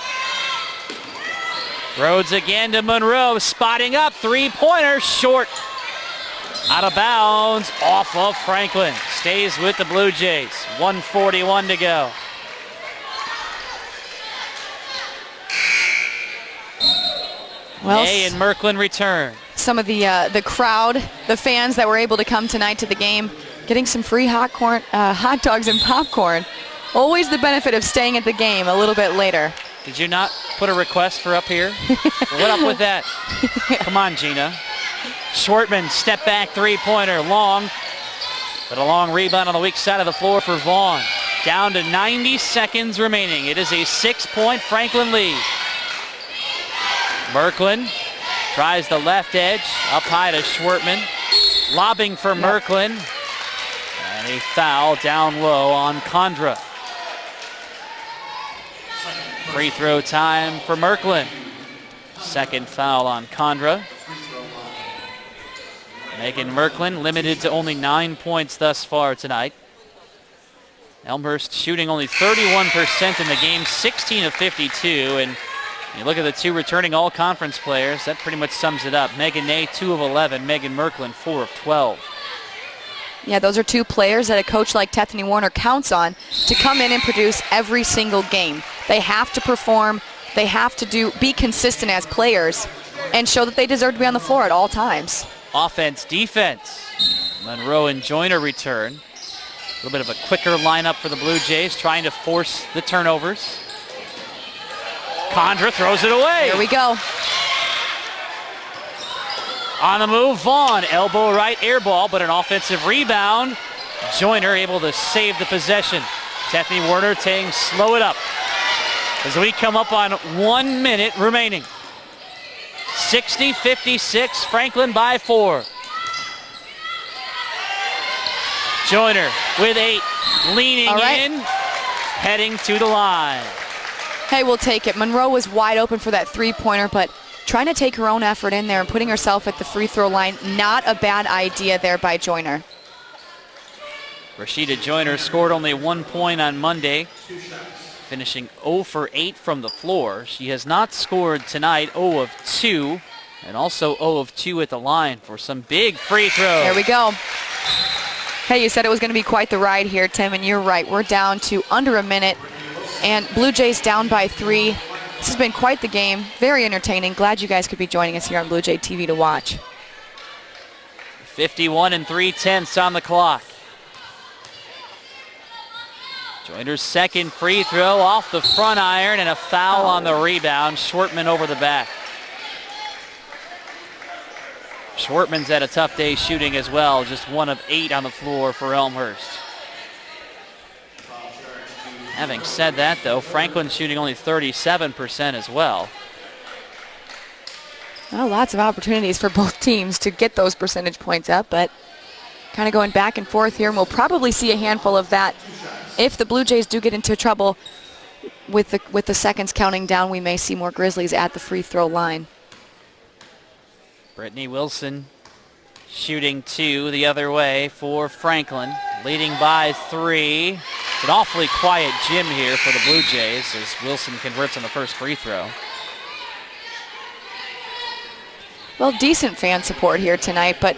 Rhodes again to Monroe, spotting up, three-pointer, short. Out of bounds, off of Franklin. Stays with the Blue Jays. 1:41 to go. Well, May and Merklin return. some of the crowd, the fans that were able to come tonight to the game, getting some free hot dogs and popcorn. Always the benefit of staying at the game a little bit later. Did you not put a request for up here? What up with that? Come on, Gina. Schwartman, step back three-pointer, long. But a long rebound on the weak side of the floor for Vaughn. Down to 90 seconds remaining. It is a 6-point Franklin lead. Merklin tries the left edge, up high to Schwartman. Lobbing for Merklin. And a foul down low on Condra. Free throw time for Merklin. Second foul on Condra. Megan Merklin limited to only 9 points thus far tonight. Elmhurst shooting only 31% in the game, 16 of 52. And you look at the two returning all-conference players, that pretty much sums it up. Megan Ney, 2 of 11. Megan Merklin, 4 of 12. Yeah, those are two players that a coach like Tethany Warner counts on to come in and produce every single game. They have to perform. They have to be consistent as players and show that they deserve to be on the floor at all times. Offense, defense. Monroe and Joyner return. A little bit of a quicker lineup for the Blue Jays, trying to force the turnovers. Condra throws it away. Here we go. On the move, Vaughn. Elbow right, air ball, but an offensive rebound. Joyner able to save the possession. Tethany Warner saying slow it up as we come up on 1 minute remaining. 60-56, Franklin by 4. Joyner with 8, leaning in, heading to the line. Hey, we'll take it. Monroe was wide open for that three-pointer, but trying to take her own effort in there and putting herself at the free throw line, not a bad idea there by Joyner. Rashida Joyner scored only 1 point on Monday, finishing 0 for 8 from the floor. She has not scored tonight, 0 of 2, and also 0 of 2 at the line for some big free throws. There we go. Hey, you said it was going to be quite the ride here, Tim, and you're right. We're down to under a minute, and Blue Jays down by 3. This has been quite the game. Very entertaining. Glad you guys could be joining us here on Blue Jay TV to watch. 51 3/10 on the clock. Joyner's second free throw off the front iron and a foul on the rebound. Schwartman over the back. Schwartman's had a tough day shooting as well, just 1 of 8 on the floor for Elmhurst. Having said that, though, Franklin's shooting only 37% as well. Well, lots of opportunities for both teams to get those percentage points up, but kind of going back and forth here, and we'll probably see a handful of that. If the Blue Jays do get into trouble with the seconds counting down, we may see more Grizzlies at the free throw line. Brittany Wilson shooting 2 the other way for Franklin, leading by 3. It's an awfully quiet gym here for the Blue Jays as Wilson converts on the first free throw. Well, decent fan support here tonight, but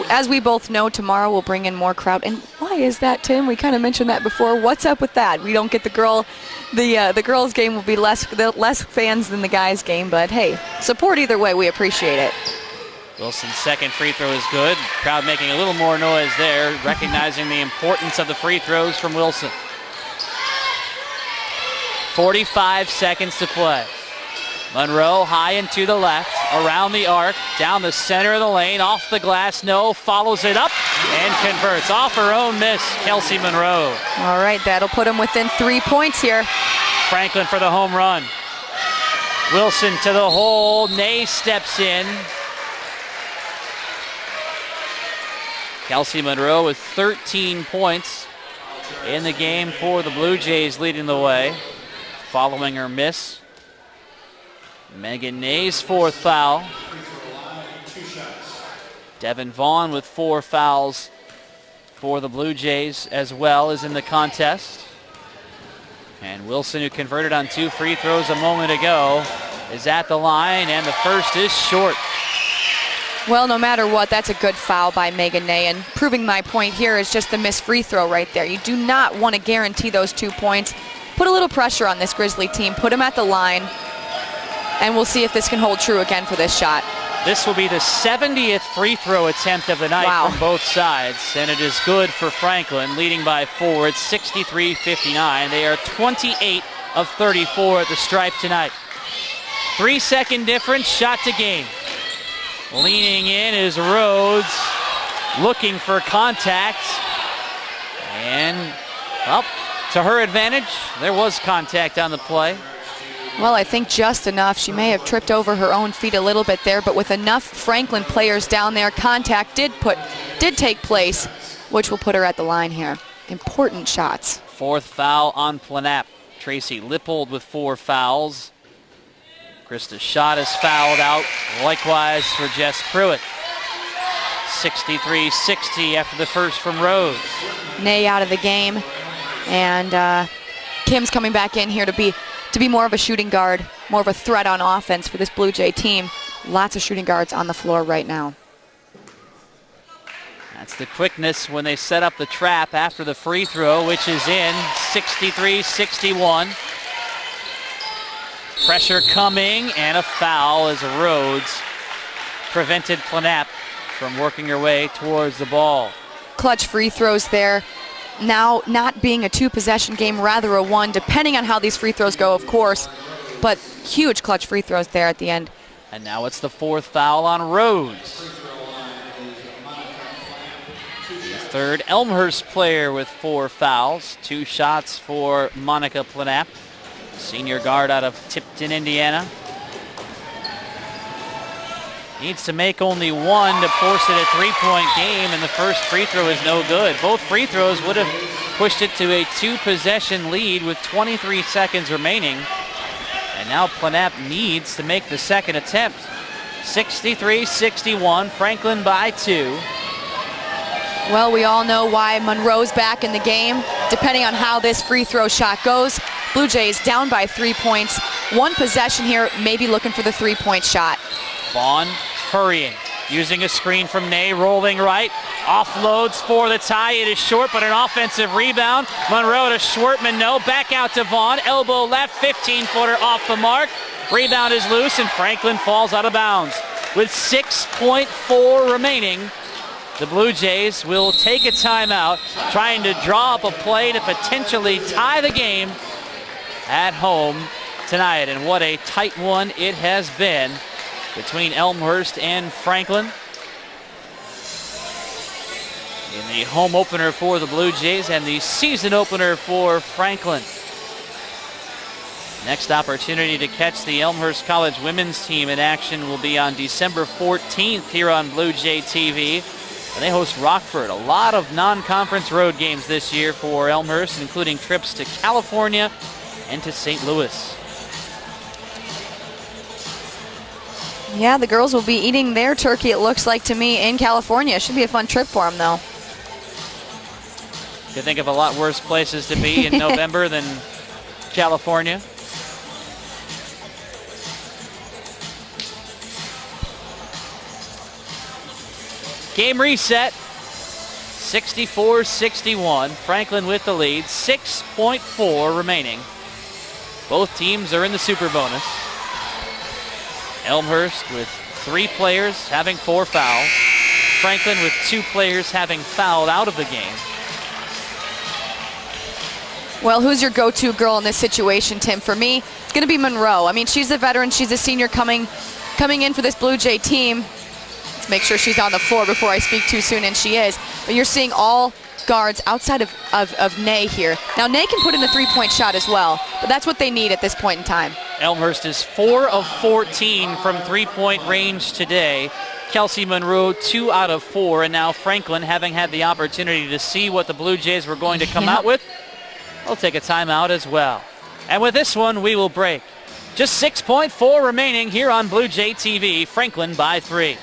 as we both know, tomorrow we'll bring in more crowd. And why is that, Tim? We kind of mentioned that before. What's up with that? We don't get the girls' game will be less fans than the guys' game, but hey, support either way. We appreciate it. Wilson's second free throw is good. Crowd making a little more noise there, recognizing the importance of the free throws from Wilson. 45 seconds to play. Monroe high and to the left, around the arc, down the center of the lane, off the glass, no, follows it up and converts. Off her own miss, Kelsey Monroe. All right, that'll put him within 3 points here. Franklin for the home run. Wilson to the hole, Ney steps in. Kelsey Monroe with 13 points in the game for the Blue Jays, leading the way. Following her miss, Megan Ney's 4th foul. Devin Vaughn with 4 fouls for the Blue Jays as well is in the contest. And Wilson, who converted on 2 free throws a moment ago, is at the line, and the first is short. Well, no matter what, that's a good foul by Megan Ney, and proving my point here is just the missed free throw right there. You do not want to guarantee those 2 points. Put a little pressure on this Grizzly team, put them at the line, and we'll see if this can hold true again for this shot. This will be the 70th free throw attempt of the night from both sides, and it is good for Franklin, leading by 4. It's 63-59. They are 28 of 34 at the stripe tonight. 3-second difference, shot to game. Leaning in is Rhodes, looking for contact, and up to her advantage. There was contact on the play. Well, I think just enough. She may have tripped over her own feet a little bit there, but with enough Franklin players down there, contact did take place, which will put her at the line here. Important shots. 4th foul on Planap. Tracy Lippold with 4 fouls. Krista Schott is fouled out, likewise for Jess Pruitt. 63-60 after the first from Rhodes. Ney out of the game, and Kim's coming back in here to be more of a shooting guard, more of a threat on offense for this Blue Jay team. Lots of shooting guards on the floor right now. That's the quickness when they set up the trap after the free throw, which is in. 63-61. Pressure coming, and a foul as Rhodes prevented Planap from working her way towards the ball. Clutch free throws there. Now not being a 2-possession game, rather a 1, depending on how these free throws go, of course, but huge clutch free throws there at the end. And now it's the 4th foul on Rhodes. The 3rd Elmhurst player with 4 fouls. 2 shots for Monica Planap, senior guard out of Tipton, Indiana. Needs to make only 1 to force it a 3-point game, and the first free throw is no good. Both free throws would have pushed it to a 2-possession lead with 23 seconds remaining. And now Planap needs to make the second attempt. 63-61, Franklin by 2. Well, we all know why Monroe's back in the game. Depending on how this free throw shot goes, Blue Jays down by 3 points. 1 possession here, maybe looking for the 3-point shot. Vaughn hurrying, using a screen from Ney, rolling right, offloads for the tie. It is short, but an offensive rebound. Monroe to Schwartman, no, back out to Vaughn, elbow left, 15-footer off the mark. Rebound is loose, and Franklin falls out of bounds. With 6.4 remaining, the Blue Jays will take a timeout, trying to draw up a play to potentially tie the game at home tonight. And what a tight one it has been between Elmhurst and Franklin in the home opener for the Blue Jays and the season opener for Franklin. Next opportunity to catch the Elmhurst College women's team in action will be on December 14th here on Blue Jay TV. And they host Rockford. A lot of non-conference road games this year for Elmhurst, including trips to California and to St. Louis. Yeah, the girls will be eating their turkey, it looks like to me, in California. Should be a fun trip for them, though. You think of a lot worse places to be in November than California. Game reset, 64-61. Franklin with the lead, 6.4 remaining. Both teams are in the super bonus. Elmhurst with 3 players having 4 fouls. Franklin with 2 players having fouled out of the game. Well, who's your go-to girl in this situation, Tim? For me, it's going to be Monroe. I mean, she's a veteran. She's a senior coming in for this Blue Jay team. Let's make sure she's on the floor before I speak too soon, and she is. But you're seeing all guards outside of Nay here. Now, Nay can put in a 3-point shot as well, but that's what they need at this point in time. Elmhurst is 4 of 14 from 3-point range today. Kelsey Monroe, 2 out of 4, and now Franklin, having had the opportunity to see what the Blue Jays were going to come out with, will take a timeout as well. And with this one, we will break. Just 6.4 remaining here on Blue Jay TV. Franklin by 3.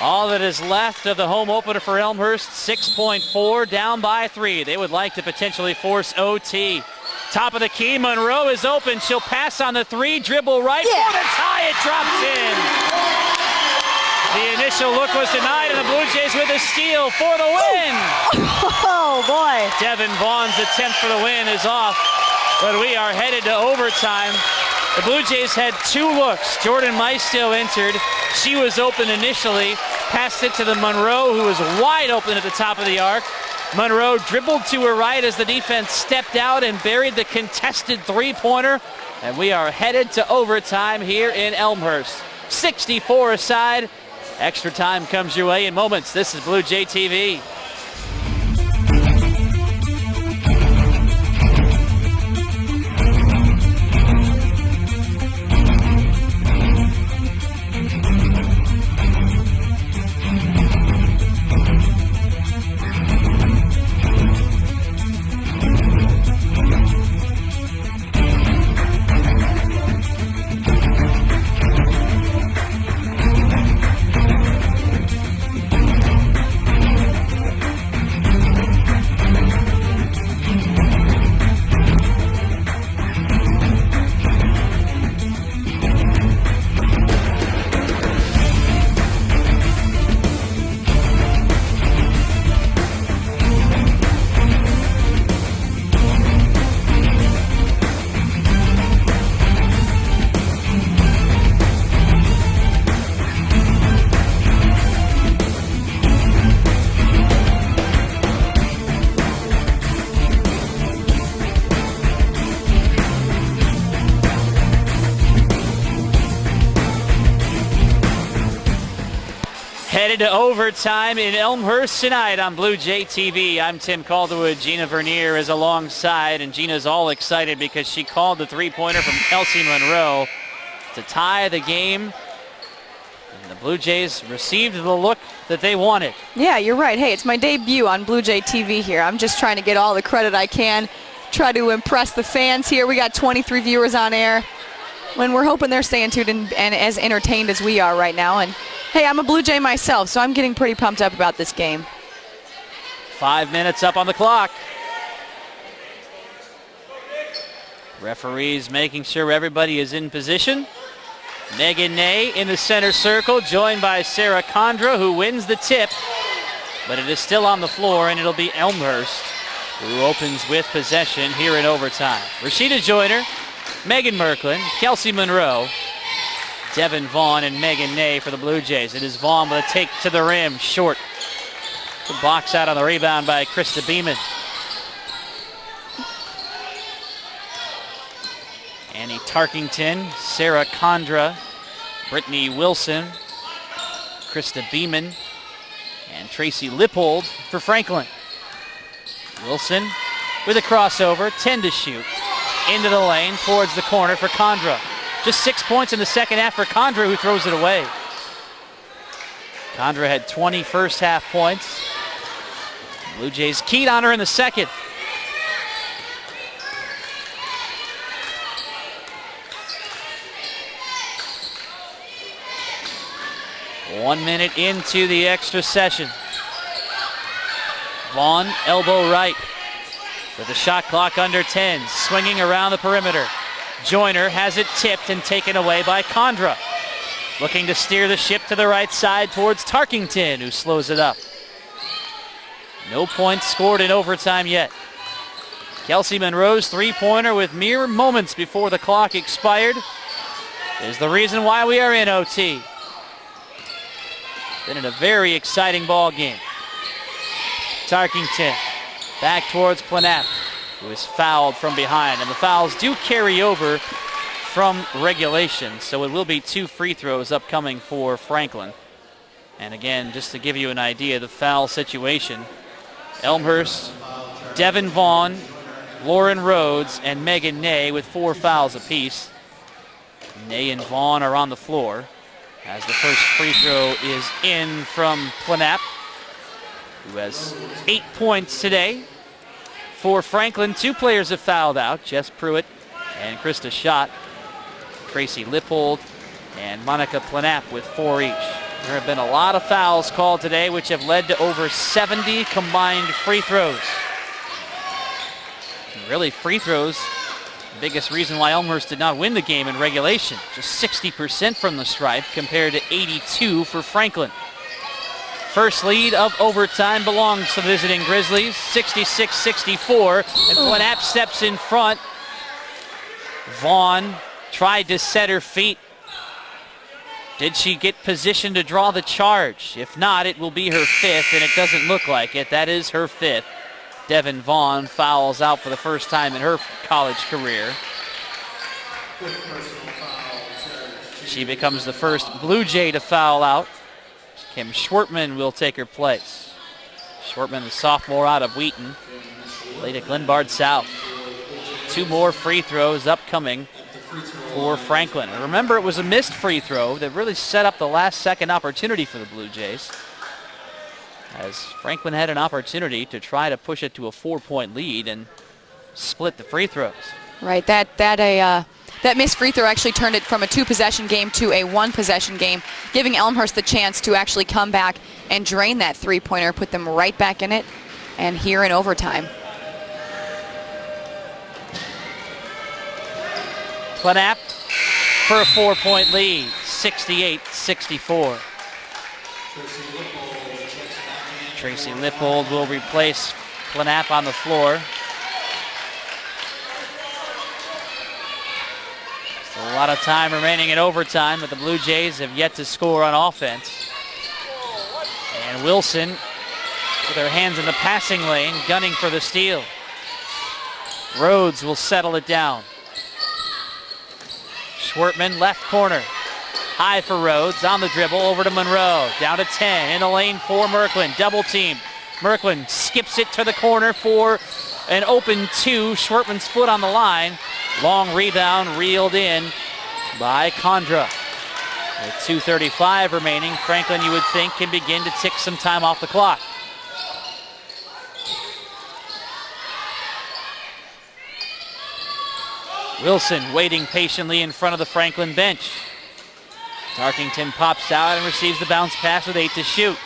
All that is left of the home opener for Elmhurst, 6.4, down by 3. They would like to potentially force OT. Top of the key, Monroe is open. She'll pass on the 3, dribble right for the tie. It drops in. The initial look was denied, and the Blue Jays with a steal for the win. Oh, boy. Devin Vaughn's attempt for the win is off, but we are headed to overtime. The Blue Jays had 2 looks. Jordan Maisto entered. She was open initially, passed it to the Monroe, who was wide open at the top of the arc. Monroe dribbled to her right as the defense stepped out and buried the contested 3-pointer. And we are headed to overtime here in Elmhurst. 64 aside. Extra time comes your way in moments. This is Blue Jay TV. Headed to overtime in Elmhurst tonight on Blue Jay TV. I'm Tim Calderwood. Gina Vernier is alongside, and Gina's all excited because she called the three-pointer from Kelsey Monroe to tie the game. And the Blue Jays received the look that they wanted. Yeah, you're right. Hey, it's my debut on Blue Jay TV here. I'm just trying to get all the credit I can, try to impress the fans here. We got 23 viewers on air. When we're hoping they're staying tuned and as entertained as we are right now. And hey, I'm a Blue Jay myself, so I'm getting pretty pumped up about this game. 5 minutes up on the clock. Referees making sure everybody is in position. Megan Ney in the center circle, joined by Sarah Condra, who wins the tip. But it is still on the floor, and it'll be Elmhurst who opens with possession here in overtime. Rashida Joyner, Megan Merklin, Kelsey Monroe, Devin Vaughn, and Megan Ney for the Blue Jays. It is Vaughn with a take to the rim, short. The box out on the rebound by Krista Beeman. Annie Tarkington, Sarah Condra, Brittany Wilson, Krista Beeman, and Tracy Lippold for Franklin. Wilson with a crossover, 10 to shoot. Into the lane towards the corner for Condra. Just 6 points in the second half for Condra, who throws it away. Condra had 20 first half points. Blue Jays keyed on her in the second. One minute into the extra session. Vaughn, elbow right. With the shot clock under 10, swinging around the perimeter. Joyner has it tipped and taken away by Condra. Looking to steer the ship to the right side towards Tarkington, who slows it up. No points scored in overtime yet. Kelsey Monroe's three-pointer with mere moments before the clock expired is the reason why we are in OT. Been in a very exciting ball game. Tarkington back towards Planap, who is fouled from behind. And the fouls do carry over from regulation, so it will be 2 free throws upcoming for Franklin. And again, just to give you an idea of the foul situation, Elmhurst, Devin Vaughn, Lauren Rhodes, and Megan Ney with 4 fouls apiece. Ney and Vaughn are on the floor as the first free throw is in from Planap, who has 8 points today. For Franklin, 2 players have fouled out, Jess Pruitt and Krista Schott. Tracy Lippold and Monica Planap with 4 each. There have been a lot of fouls called today, which have led to over 70 combined free throws. And really, free throws, the biggest reason why Elmhurst did not win the game in regulation. Just 60% from the stripe compared to 82 for Franklin. First lead of overtime belongs to the visiting Grizzlies, 66-64, and Planap steps in front. Vaughn tried to set her feet. Did she get positioned to draw the charge? If not, it will be her 5th, and it doesn't look like it. That is her 5th. Devin Vaughn fouls out for the first time in her college career. She becomes the first Blue Jay to foul out. Kim Schwartman will take her place. Schwartman, the sophomore out of Wheaton, played at Glenbard South. 2 more free throws upcoming for Franklin. And remember, it was a missed free throw that really set up the last-second opportunity for the Blue Jays, as Franklin had an opportunity to try to push it to a 4-point lead and split the free throws. Right, that missed free throw actually turned it from a 2-possession game to a 1-possession game, giving Elmhurst the chance to actually come back and drain that three-pointer, put them right back in it, and here in overtime. Planap for a 4-point lead, 68-64. Tracy Lippold will replace Planap on the floor. A lot of time remaining in overtime, but the Blue Jays have yet to score on offense. And Wilson, with her hands in the passing lane, gunning for the steal. Rhodes will settle it down. Schwartman, left corner. High for Rhodes, on the dribble, over to Monroe. Down to 10, in the lane for Merklin. Double team. Merklin skips it to the corner for an open 2. Schwertman's foot on the line. Long rebound reeled in by Condra. With 2:35 remaining, Franklin, you would think, can begin to tick some time off the clock. Wilson waiting patiently in front of the Franklin bench. Tarkington pops out and receives the bounce pass with 8 to shoot.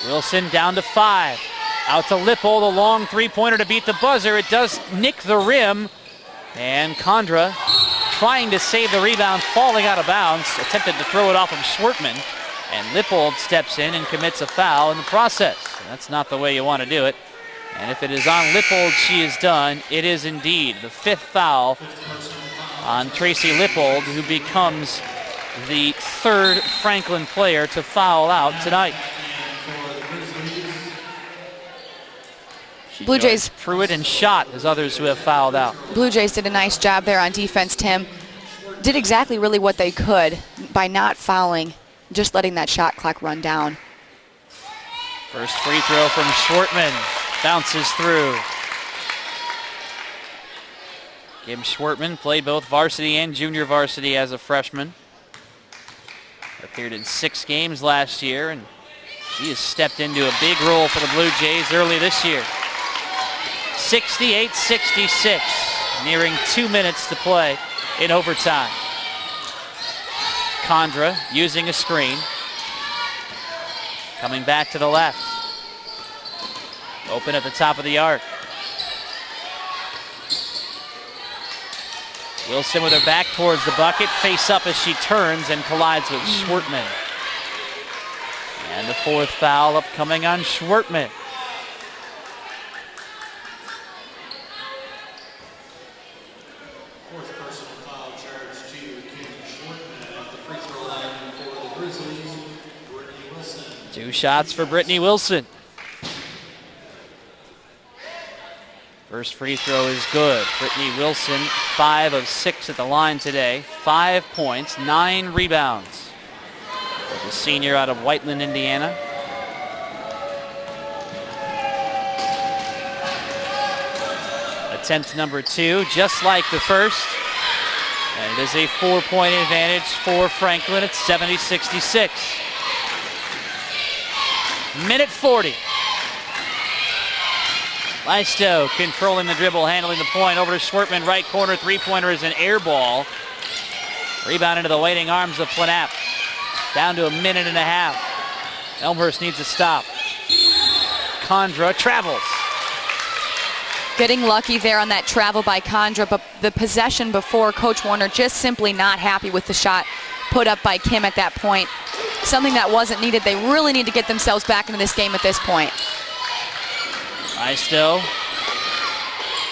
Wilson down to 5. Out to Lippold, the long three-pointer to beat the buzzer. It does nick the rim. And Condra trying to save the rebound, falling out of bounds. Attempted to throw it off of Schwertman. And Lippold steps in and commits a foul in the process. That's not the way you want to do it. And if it is on Lippold, she is done. It is indeed the 5th foul on Tracy Lippold, who becomes the 3rd Franklin player to foul out tonight. Blue Jays. Pruitt and Schott as others who have fouled out. Blue Jays did a nice job there on defense, Tim. Did exactly really what they could by not fouling, just letting that shot clock run down. First free throw from Schwertman. Bounces through. Kim Schwertman played both varsity and junior varsity as a freshman. Appeared in 6 games last year, and she has stepped into a big role for the Blue Jays early this year. 68-66, nearing 2 minutes to play in overtime. Condra using a screen. Coming back to the left. Open at the top of the arc. Wilson with her back towards the bucket, face up as she turns and collides with Schwertman. And the 4th foul upcoming on Schwertman. Fourth personal foul charge to Kim Schwertman at the free throw line for the Grizzlies, Brittany Wilson. 2 shots for Brittany Wilson. First free throw is good. Brittany Wilson, 5 of 6 at the line today. 5 points, 9 rebounds. For the senior out of Whiteland, Indiana. Attempt number 2, just like the first. And it is a 4-point advantage for Franklin at 70-66. Minute 40. Leistow controlling the dribble, handling the point. Over to Schwertman, right corner. Three-pointer is an air ball. Rebound into the waiting arms of Flanap. Down to a minute and a half. Elmhurst needs a stop. Condra travels. Getting lucky there on that travel by Condra, but the possession before, Coach Warner just simply not happy with the shot put up by Kim at that point. Something that wasn't needed. They really need to get themselves back into this game at this point. Leistow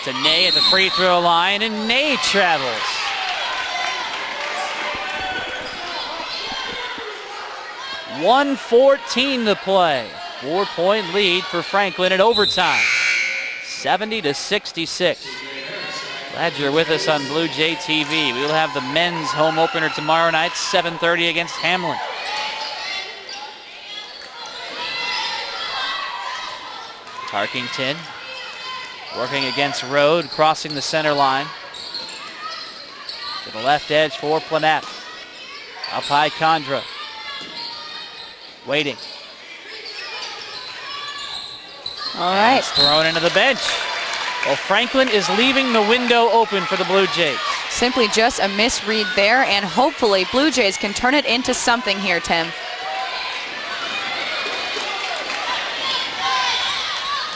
to Ney at the free throw line, and Ney travels. .114 to play. 4-point lead for Franklin at overtime. 70-66. Glad you're with us on Blue Jay TV. We will have the men's home opener tomorrow night, 7:30 against Hamlin. Tarkington working against Rode, crossing the center line. To the left edge for Planap. Up high, Condra. Waiting. All right. It's thrown into the bench. Well, Franklin is leaving the window open for the Blue Jays. Simply just a misread there, and hopefully Blue Jays can turn it into something here, Tim.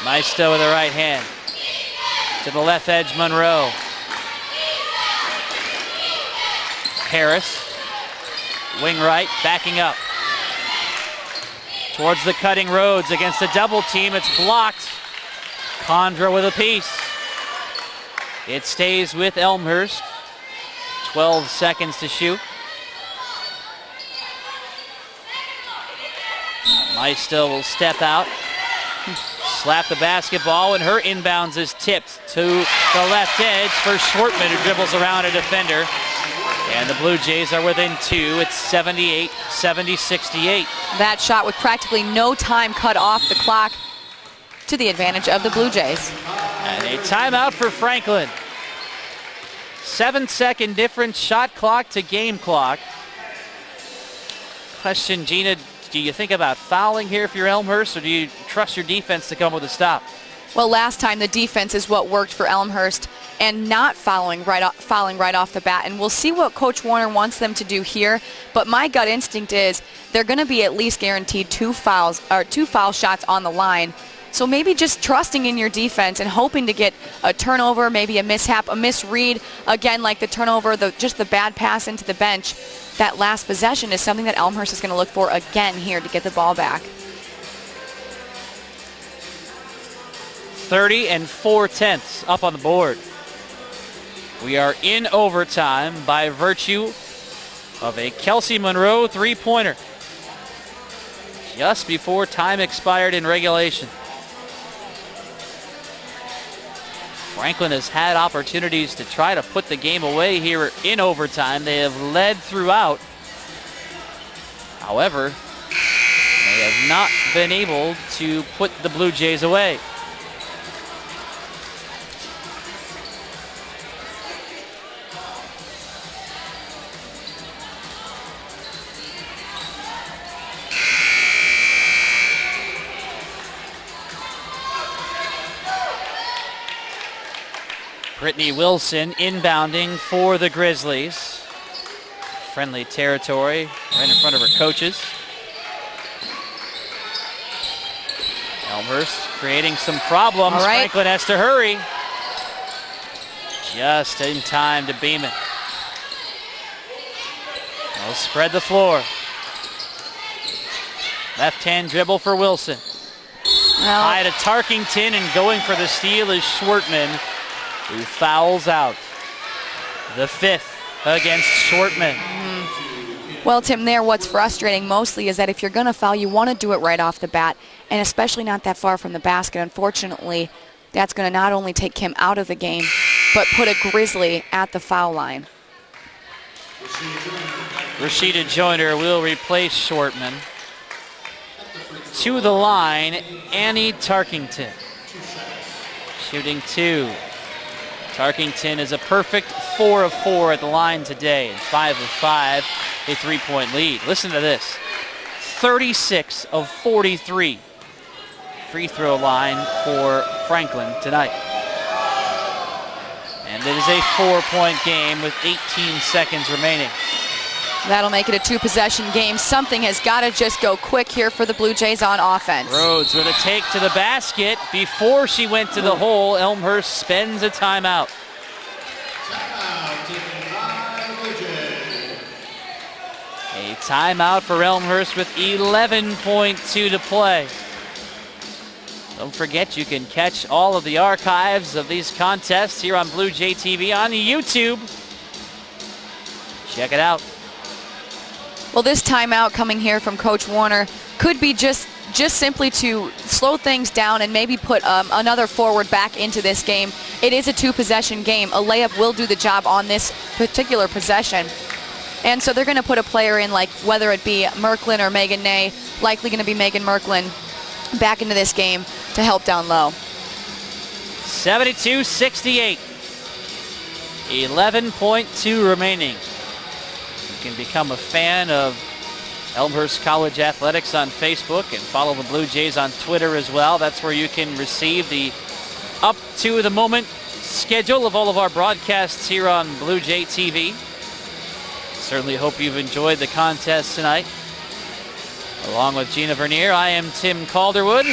Leistow with the right hand. To the left edge, Monroe. Harris, wing right, backing up. Towards the cutting Rhodes against the double team. It's blocked. Condra with a piece. It stays with Elmhurst. 12 seconds to shoot. Leistow will step out. Slap the basketball, and her inbounds is tipped to the left edge for Schwertman, who dribbles around a defender And the Blue Jays are within 2. It's 78-68. That shot with practically no time cut off the clock to the advantage of the Blue Jays. And a timeout for Franklin. 7-second difference, shot clock to game clock. Question, Gina, do you think about fouling here if you're Elmhurst, or do you trust your defense to come with a stop? Well, last time the defense is what worked for Elmhurst and not fouling right off the bat. And we'll see what Coach Warner wants them to do here. But my gut instinct is they're going to be at least guaranteed two foul shots on the line. So maybe just trusting in your defense and hoping to get a turnover, maybe a mishap, a misread. Again, like the turnover, just the bad pass into the bench. That last possession is something that Elmhurst is going to look for again here to get the ball back. 30 4/10 up on the board. We are in overtime by virtue of a Kelsey Monroe three-pointer just before time expired in regulation. Franklin has had opportunities to try to put the game away here in overtime. They have led throughout. However, they have not been able to put the Blue Jays away. Brittany Wilson inbounding for the Grizzlies. Friendly territory right in front of her coaches. Elmhurst creating some problems. All right. Franklin has to hurry. Just in time to beam it. They'll spread the floor. Left-hand dribble for Wilson. High to Tarkington, and going for the steal is Schwartman, who fouls out. The 5th against Schwartman. Well, Tim, there what's frustrating mostly is that if you're going to foul, you want to do it right off the bat, and especially not that far from the basket. Unfortunately, that's going to not only take Kim out of the game, but put a Grizzly at the foul line. Rashida Joyner will replace Schwartman. To the line, Annie Tarkington. Shooting 2. Tarkington is a perfect 4 of 4 at the line today, and 5 of 5, a three-point lead. Listen to this, 36 of 43 free throw line for Franklin tonight. And it is a 4-point game with 18 seconds remaining. That'll make it a 2-possession game. Something has got to just go quick here for the Blue Jays on offense. Rhodes with a take to the basket. Before she went to the hole, Elmhurst spends a timeout. A timeout for Elmhurst with 11.2 to play. Don't forget, you can catch all of the archives of these contests here on Blue Jay TV on YouTube. Check it out. Well, this timeout coming here from Coach Warner could be just simply to slow things down and maybe put another forward back into this game. It is a 2-possession game. A layup will do the job on this particular possession. And so they're going to put a player in, like whether it be Merklin or Megan Ney, likely going to be Megan Merklin, back into this game to help down low. 72-68. 11.2 remaining. You can become a fan of Elmhurst College Athletics on Facebook and follow the Blue Jays on Twitter as well. That's where you can receive the up-to-the-moment schedule of all of our broadcasts here on Blue Jay TV. Certainly hope you've enjoyed the contest tonight. Along with Gina Vernier, I am Tim Calderwood.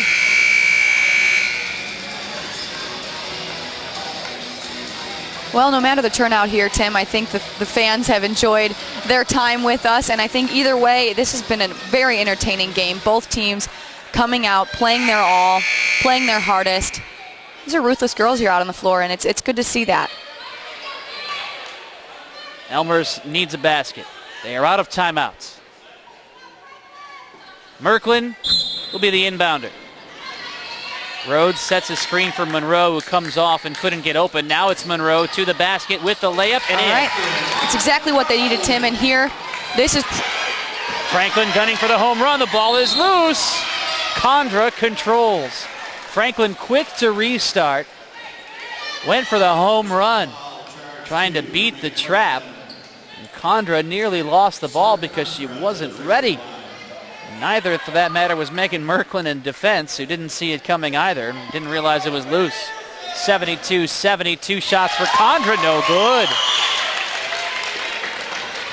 Well, no matter the turnout here, Tim, I think the fans have enjoyed their time with us, and I think either way, this has been a very entertaining game. Both teams coming out, playing their all, playing their hardest. These are ruthless girls here out on the floor, and it's good to see that. Elmhurst needs a basket. They are out of timeouts. Merklin will be the inbounder. Rhodes sets a screen for Monroe, who comes off and couldn't get open. Now it's Monroe to the basket with the layup and All in. right. It's exactly what they needed, Tim. And here, this is Franklin gunning for the home run. The ball is loose. Condra controls. Franklin quick to restart. Went for the home run, trying to beat the trap. And Condra nearly lost the ball because she wasn't ready. Neither, for that matter, was Megan Merklin in defense, who didn't see it coming either. Didn't realize it was loose. 72-72 shots for Condra, no good.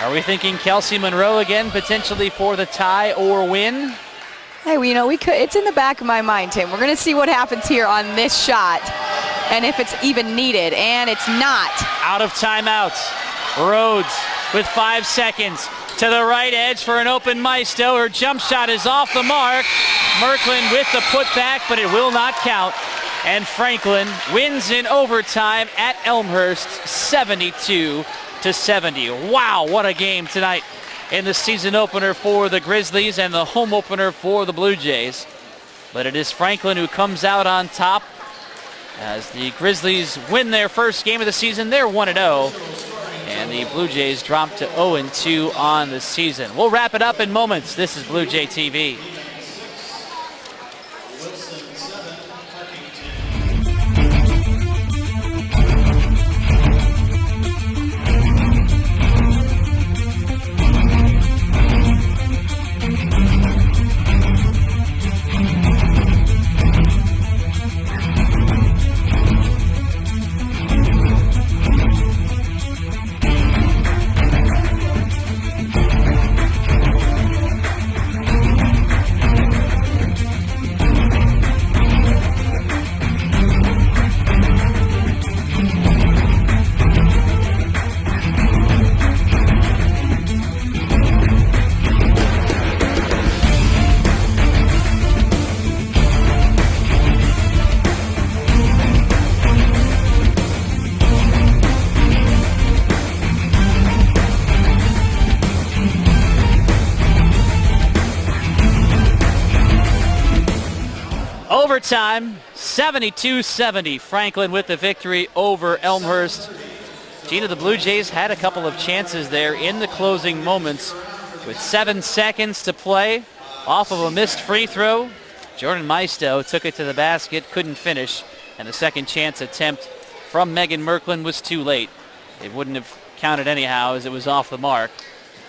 Are we thinking Kelsey Monroe again, potentially for the tie or win? Hey, well, you know, we could. It's in the back of my mind, Tim. We're going to see what happens here on this shot and if it's even needed, and it's not. Out of timeouts. Rhodes with 5 seconds to the right edge for an open Maisto. Her jump shot is off the mark. Merklin with the putback, but it will not count. And Franklin wins in overtime at Elmhurst, 72-70. Wow, what a game tonight in the season opener for the Grizzlies and the home opener for the Blue Jays. But it is Franklin who comes out on top as the Grizzlies win their first game of the season. They're 1-0. And the Blue Jays drop to 0-2 on the season. We'll wrap it up in moments. This is Blue Jay TV. Overtime, 72-70. Franklin with the victory over Elmhurst. Gina, the Blue Jays had a couple of chances there in the closing moments with 7 seconds to play off of a missed free throw. Jordan Maisto took it to the basket, couldn't finish, and the second chance attempt from Megan Merklin was too late. It wouldn't have counted anyhow as it was off the mark,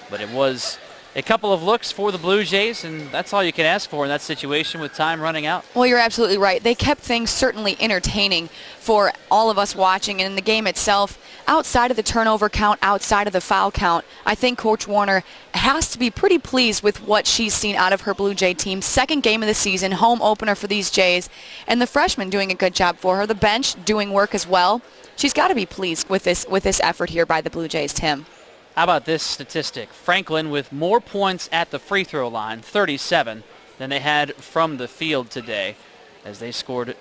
but it was a couple of looks for the Blue Jays, and that's all you can ask for in that situation with time running out. Well, you're absolutely right. They kept things certainly entertaining for all of us watching. And in the game itself, outside of the turnover count, outside of the foul count, I think Coach Warner has to be pretty pleased with what she's seen out of her Blue Jay team. Second game of the season, home opener for these Jays, and the freshmen doing a good job for her. The bench doing work as well. She's got to be pleased with this effort here by the Blue Jays, Tim. How about this statistic? Franklin with more points at the free throw line, 37, than they had from the field today, as they scored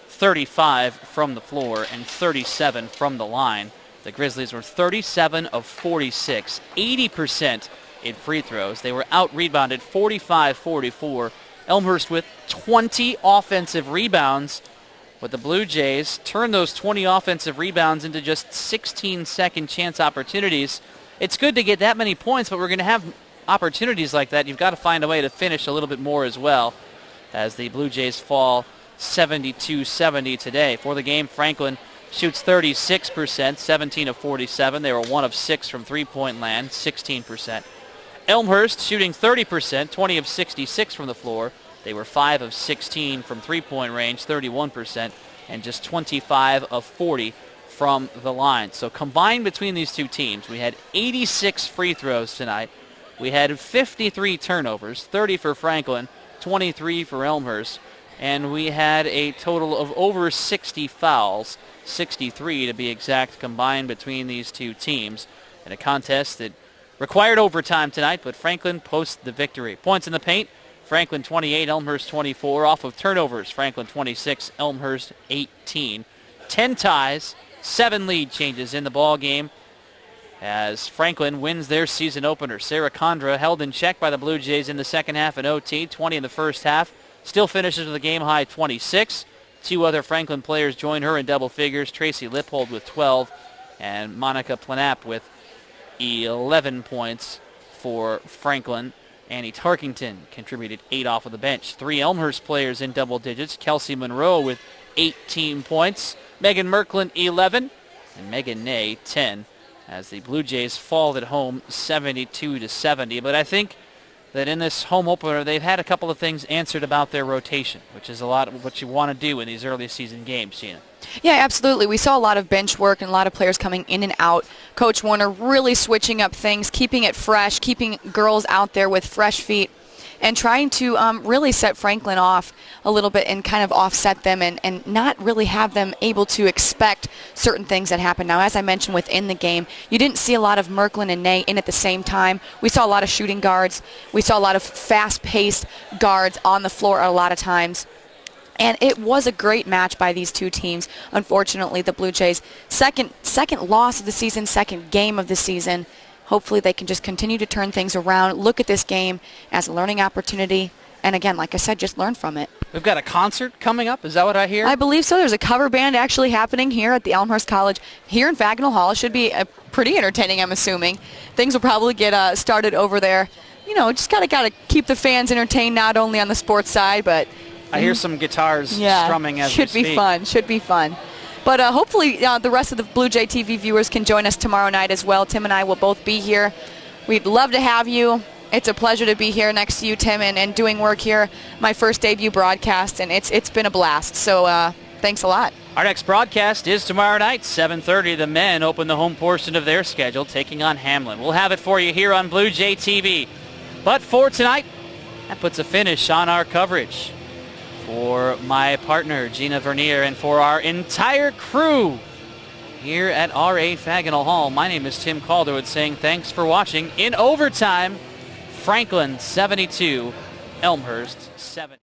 35 from the floor and 37 from the line. The Grizzlies were 37 of 46, 80% in free throws. They were out-rebounded 45-44. Elmhurst with 20 offensive rebounds, but the Blue Jays turned those 20 offensive rebounds into just 16 second chance opportunities. It's good to get that many points, but we're going to have opportunities like that. You've got to find a way to finish a little bit more as well, as the Blue Jays fall 72-70 today. For the game, Franklin shoots 36%, 17 of 47. They were 1 of 6 from three-point land, 16%. Elmhurst shooting 30%, 20 of 66 from the floor. They were 5 of 16 from three-point range, 31%, and just 25 of 40 from the line. So combined between these two teams, we had 86 free throws tonight. We had 53 turnovers, 30 for Franklin, 23 for Elmhurst, and we had a total of over 60 fouls, 63 to be exact, combined between these two teams in a contest that required overtime tonight, but Franklin posts the victory. Points in the paint, Franklin 28, Elmhurst 24. Off of turnovers, Franklin 26, Elmhurst 18. 10 ties, 7 lead changes in the ball game as Franklin wins their season opener. Sarah Condra held in check by the Blue Jays in the second half in OT, 20 in the first half. Still finishes with a game-high 26. Two other Franklin players join her in double figures. Tracy Lippold with 12 and Monica Planap with 11 points for Franklin. Annie Tarkington contributed 8 off of the bench. 3 Elmhurst players in double digits. Kelsey Monroe with 18 points. Megan Merklin 11 and Megan Ney 10 as the Blue Jays fall at home 72-70. But I think that in this home opener, they've had a couple of things answered about their rotation, which is a lot of what you want to do in these early season games, Gina. Yeah, absolutely. We saw a lot of bench work and a lot of players coming in and out. Coach Warner really switching up things, keeping it fresh, keeping girls out there with fresh feet, and trying to really set Franklin off a little bit and kind of offset them and not really have them able to expect certain things that happen. Now, as I mentioned within the game, you didn't see a lot of Merklin and Ney in at the same time. We saw a lot of shooting guards. We saw a lot of fast-paced guards on the floor a lot of times. And it was a great match by these two teams. Unfortunately, the Blue Jays, second loss of the season, second game of the season. Hopefully they can just continue to turn things around, look at this game as a learning opportunity, and again, like I said, just learn from it. We've got a concert coming up. Is that what I hear? I believe so. There's a cover band actually happening here at the Elmhurst College here in Fagnall Hall. It should be pretty entertaining, I'm assuming. Things will probably get started over there. You know, just gotta keep the fans entertained, not only on the sports side, but I hear some guitars strumming as we speak. Should be fun. But hopefully the rest of the Blue Jay TV viewers can join us tomorrow night as well. Tim and I will both be here. We'd love to have you. It's a pleasure to be here next to you, Tim, and doing work here. My first debut broadcast, and it's been a blast. So thanks a lot. Our next broadcast is tomorrow night, 7:30. The men open the home portion of their schedule, taking on Hamlin. We'll have it for you here on Blue Jay TV. But for tonight, that puts a finish on our coverage. For my partner, Gina Vernier, and for our entire crew here at R8 Fagnall Hall, my name is Tim Calderwood saying thanks for watching. In overtime, Franklin 72, Elmhurst 7.